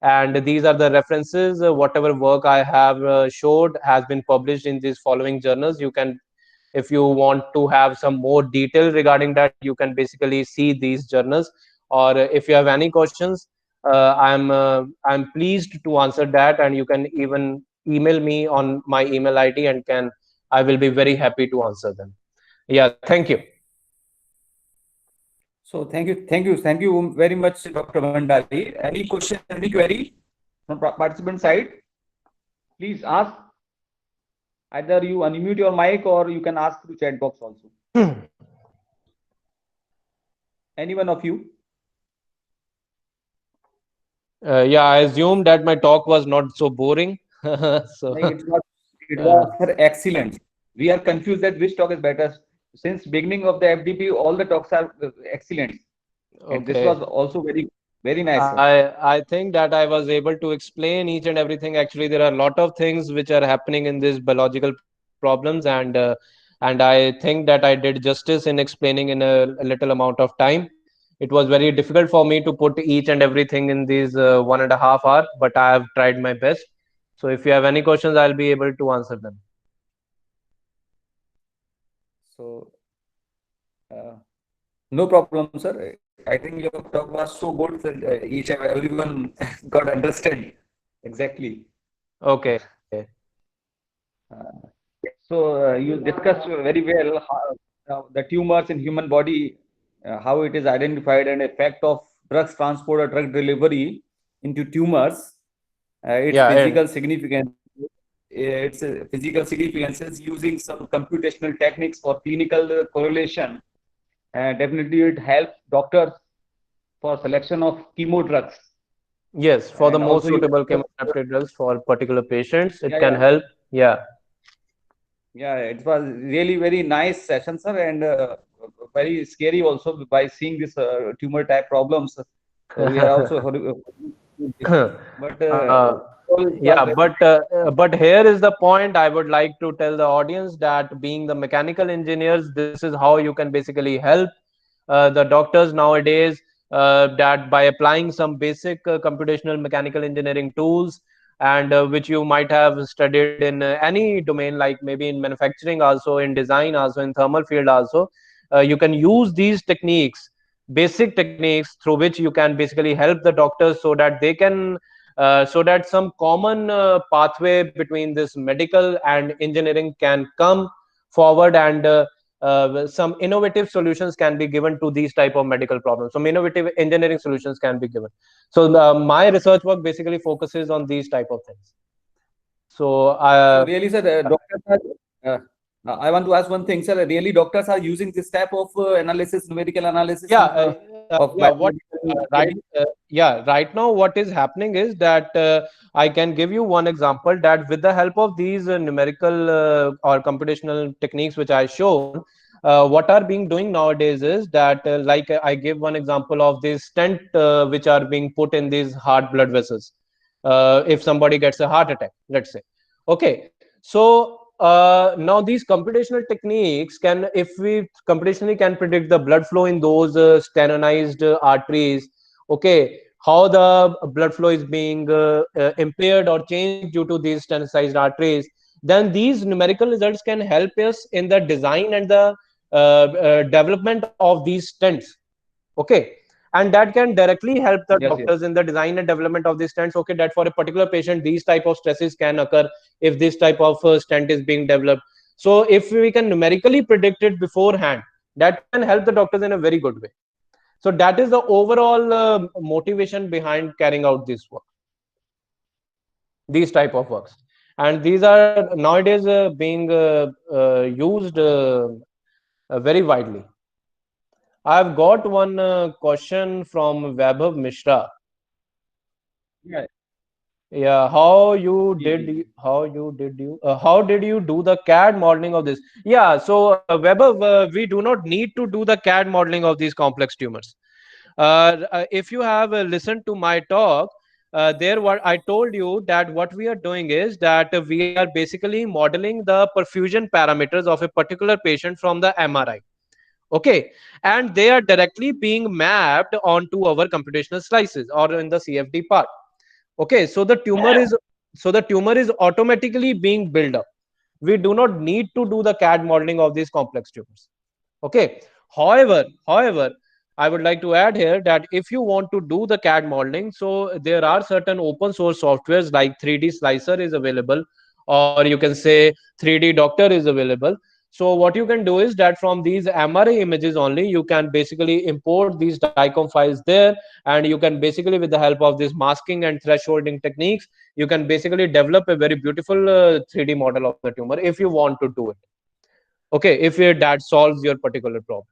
and these are the references. Whatever work I have showed has been published in these following journals. You can, if you want to have some more detail regarding that, you can basically see these journals, or if you have any questions, I'm pleased to answer that, and you can even email me on my email ID, and I will be very happy to answer them. Yeah, thank you. So thank you very much, Dr. Bhandari. Any question, any query from participant side? Please ask. Either you unmute your mic or you can ask through chat box also. Any one of you? Yeah, I assume that my talk was not so boring. So it was excellent. We are confused that which talk is better. Since beginning of the FDP, all the talks are excellent. Okay. And this was also very nice. I think that I was able to explain each and everything. Actually, there are a lot of things which are happening in these biological problems, and I think that I did justice in explaining in a little amount of time. It was very difficult for me to put each and everything in these 1.5 hours, but I have tried my best. So if you have any questions, I'll be able to answer them. So no problem, sir. I think your talk was so good that each and everyone got understand exactly. Okay. So you discussed very well how the tumors in human body, how it is identified, and effect of drugs transport or drug delivery into tumors. Its physical significance. Its physical significance is using some computational techniques for clinical correlation. Definitely, it helps doctors for selection of chemo drugs. Yes, for the most suitable chemotherapeutic drugs for particular patients, it can help. Yeah. Yeah, it was really very nice session, sir, and very scary also by seeing this tumor type problems. So we are also but here is the point I would like to tell the audience, that being the mechanical engineers, this is how you can basically help the doctors nowadays, that by applying some basic computational mechanical engineering tools, and which you might have studied in any domain, like maybe in manufacturing also, in design also, in thermal field also, you can use these techniques, basic techniques, through which you can basically help the doctors, so that they can so that some common pathway between this medical and engineering can come forward, and some innovative solutions can be given to these type of medical problems. Some innovative engineering solutions can be given. So my research work basically focuses on these type of things. So really, sir, doctors are I want to ask one thing, sir. Really, doctors are using this type of analysis, numerical analysis, of biological right technique? right now what is happening is that I can give you one example that with the help of these numerical or computational techniques which I shown, what are being doing nowadays is that like I give one example of these stent which are being put in these heart blood vessels if somebody gets a heart attack, let's say. Okay, so now these computational techniques can, if we computationally can predict the blood flow in those stenonized arteries, okay, how the blood flow is being impaired or changed due to these stenocized arteries, then these numerical results can help us in the design and the development of these stents. Okay, and that can directly help the Yes, yes. doctors in the design and development of these stents. Okay, that for a particular patient these type of stresses can occur if this type of stent is being developed. So if we can numerically predict it beforehand, that can help the doctors in a very good way. So that is the overall motivation behind carrying out this work, these type of works, and these are nowadays being used very widely. I've got one question from Vaibhav Mishra. Yeah. Yeah, how you Ji, did ji, ji. how did you do the CAD modeling of this? Yeah, so Vaibhav, we do not need to do the CAD modeling of these complex tumors. If you have listened to my talk, there what I told you that what we are doing is that we are basically modeling the perfusion parameters of a particular patient from the MRI. Okay, and they are directly being mapped onto our computational slices or in the CFD part. Okay, so the tumor is automatically being built up. We do not need to do the CAD modeling of these complex tumors. Okay, however, I would like to add here that if you want to do the CAD modeling, so there are certain open source softwares like 3D Slicer is available, or you can say 3D Doctor is available. So what you can do is that from these MRI images only, you can basically import these DICOM files there, and you can basically, with the help of this masking and thresholding techniques, you can basically develop a very beautiful 3D model of the tumor if you want to do it. Okay, if that solves your particular problem.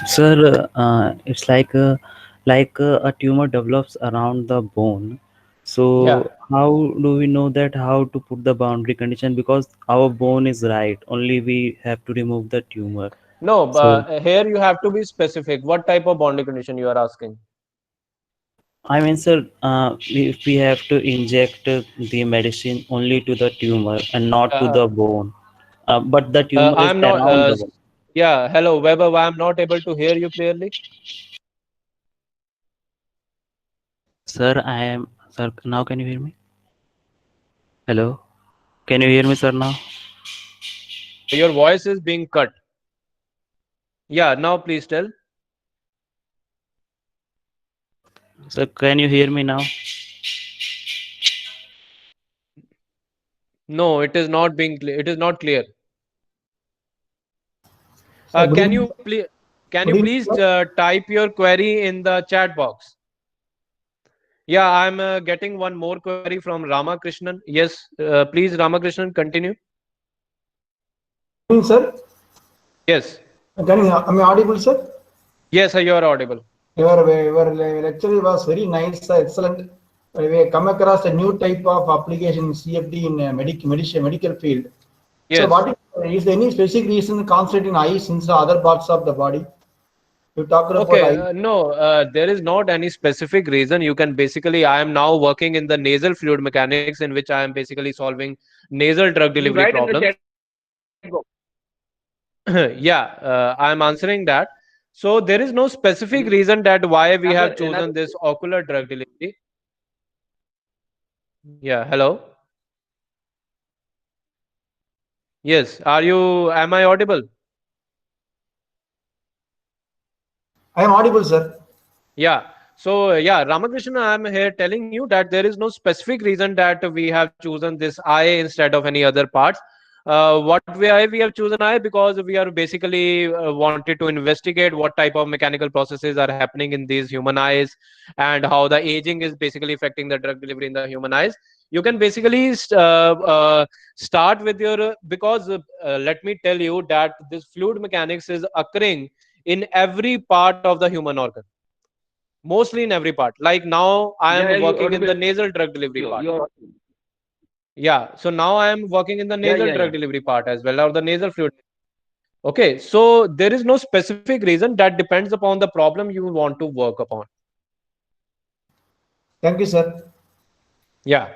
Sir, it's like a tumor develops around the bone. Yeah. So how do we know that how to put the boundary condition? Because our bone is right. Only we have to remove the tumor. No, So but here you have to be specific. What type of boundary condition you are asking? I mean, sir, if we have to inject the medicine only to the tumor and not to the Uh, bone, but the tumor is I'm not. around the bone. Yeah. Hello, Weber. I'm not able to hear you clearly. Sir, I am. Sir, now can you hear me? Hello, can you hear me, sir? Now, Your voice is being cut. Yeah. Now please tell. sir, can you hear me now? No, it is not being. It is not clear. Sir, good Can evening. you please? Can Good you evening, please sir. type your query in the chat box? Yeah, I'm getting one more query from Ramakrishnan. Yes, please, Ramakrishnan, continue. Good evening, sir. Yes, Am I audible, sir? yes, you are audible. Your lecture was very nice, excellent. We come across a new type of application CFD in medical field. So, Yes. is there any specific reason concentrating eyes instead of other parts of the body? You talked about Okay, eyes. no, there is not any specific reason. You can basically, I am now working in the nasal fluid mechanics, in which I am basically solving nasal drug You delivery write in the problems. chat box. Yeah, I am answering that. So there is no specific reason that why we have chosen this ocular drug delivery. Yeah, hello. Yes, am I audible? I am audible, sir. Yeah. So yeah, Ramakrishna, I'm here telling you that there is no specific reason that we have chosen this eye instead of any other parts. Why we have chosen eye? Because we are basically wanted to investigate what type of mechanical processes are happening in these human eyes, and how the aging is basically affecting the drug delivery in the human eyes. You can basically start with your because let me tell you that this fluid mechanics is occurring in every part of the human organ, mostly in every part. Like now I am Yeah, you working in the audible. nasal drug delivery part. You're Yeah, so now I am working in the nasal yeah. drug delivery part as well, or the nasal fluid. Okay, so there is no specific reason, that depends upon the problem you want to work upon. Thank you, sir. Yeah.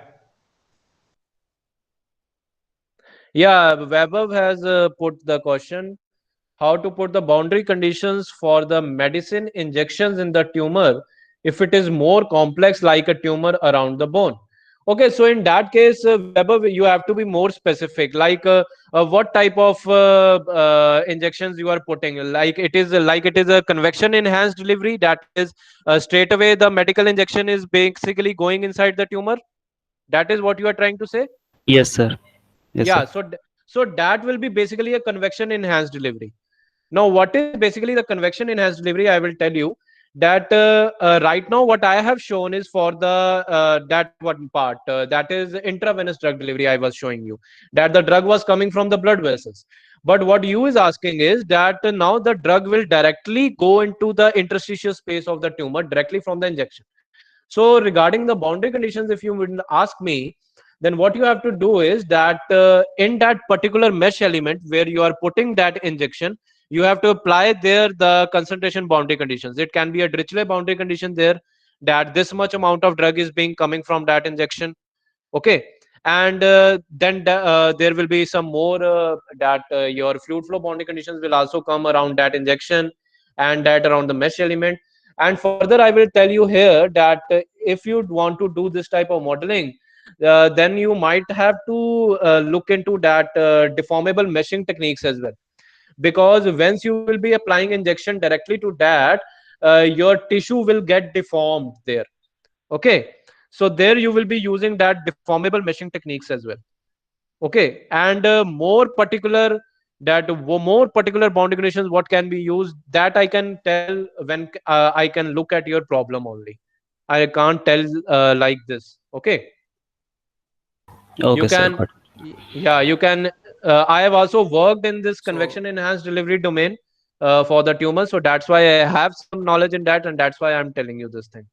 Yeah, Vaibhav has put the question, how to put the boundary conditions for the medicine injections in the tumor if it is more complex, like a tumor around the bone. Okay, so in that case, Vaibhav, you have to be more specific, like what type of injections you are putting. Like it is a convection enhanced delivery, that is straight away the medical injection is basically going inside the tumor. That is what you are trying to say? Yes, sir. Yes, Yeah, sir. so that will be basically a convection enhanced delivery. Now, what is basically the convection enhanced delivery? I will tell you that right now what I have shown is for the that one part, that is intravenous drug delivery. I was showing you that the drug was coming from the blood vessels. But what you is asking is that now the drug will directly go into the interstitial space of the tumor directly from the injection. So regarding the boundary conditions, if you would ask me, then what you have to do is that in that particular mesh element where you are putting that injection, you have to apply there the concentration boundary conditions. It can be a Dirichlet boundary condition there, that this much amount of drug is being coming from that injection. Okay, and then there will be some more that your fluid flow boundary conditions will also come around that injection, and that around the mesh element. And further I will tell you here that if you want to do this type of modeling, then you might have to look into that deformable meshing techniques as well, because once you will be applying injection directly to that, your tissue will get deformed there. Okay, so there you will be using that deformable meshing techniques as well. Okay, and more particular boundary conditions what can be used, that I can tell when I can look at your problem only. I can't tell like this. Okay, you Okay, sir. can, Got yeah, you can. I have also worked in this convection enhanced delivery domain for the tumor, so that's why I have some knowledge in that, and that's why I'm telling you this thing.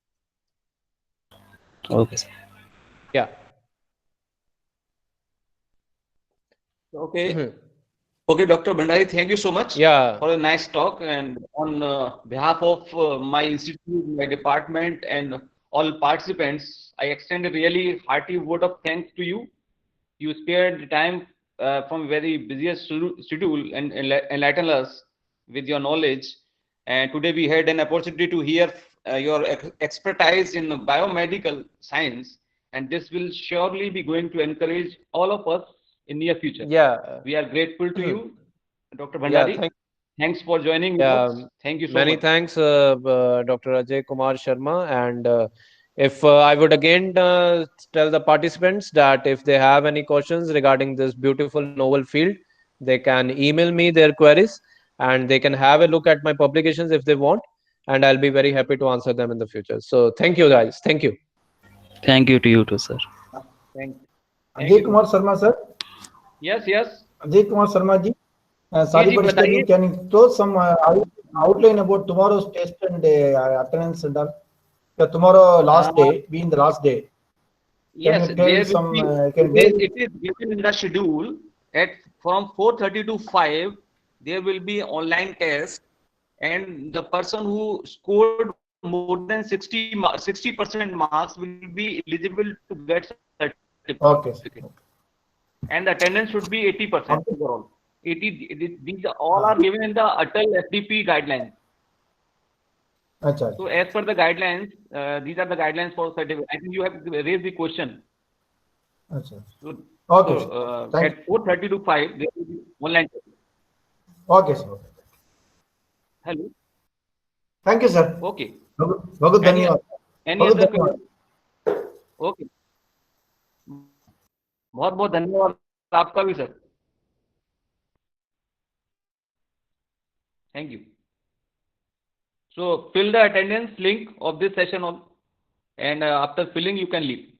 it. Okay, sir. Yeah. okay. Okay, Dr. Bhandari, thank you so much Yeah. for a nice talk. And on behalf of my institute, my department, and all participants, I extend a really hearty vote of thanks to you. You spared the time from very busiest schedule and enlighten us with your knowledge. And today we had an opportunity to hear your expertise in biomedical science, and this will surely be going to encourage all of us in near future. Yeah. We are grateful to you, Dr. Yeah, Bhandari. Thanks for joining with yeah, us. Thank you so many much. thanks, Dr. Ajay Kumar Sharma. And if I would again tell the participants that if they have any questions regarding this beautiful novel field, they can email me their queries, and they can have a look at my publications if they want, and I'll be very happy to answer them in the future. So thank you, guys. Thank you. Thank you to you too, sir. Thank Ajay you. Kumar Sharma, sir. Yes. Ajay Kumar Sharma ji. Ji Sorry, ji but still you बताइए. can throw some outline about tomorrow's test and attendance and all. Tomorrow, last day, being the last day. Can Yes, you tell there will some? be. Can It is given in the schedule at from 4:30 to 5. There will be online test, and the person who scored more than 60% marks will be eligible to get certificate. Okay. And the attendance should be 80% overall. 80. These all are given in the Atal FDP guidelines. Achha. So as per the guidelines, these are the guidelines for certificate. I think you have raised the question. Achha. So, Okay. at 4:30 to 5, there will be online. Okay, sir. Hello. Thank you, sir. Okay. बहुत धन्यवाद. Any other question? Okay. बहुत बहुत धन्यवाद आपका भी sir. Thank you. So fill the attendance link of this session on, and after filling you can leave.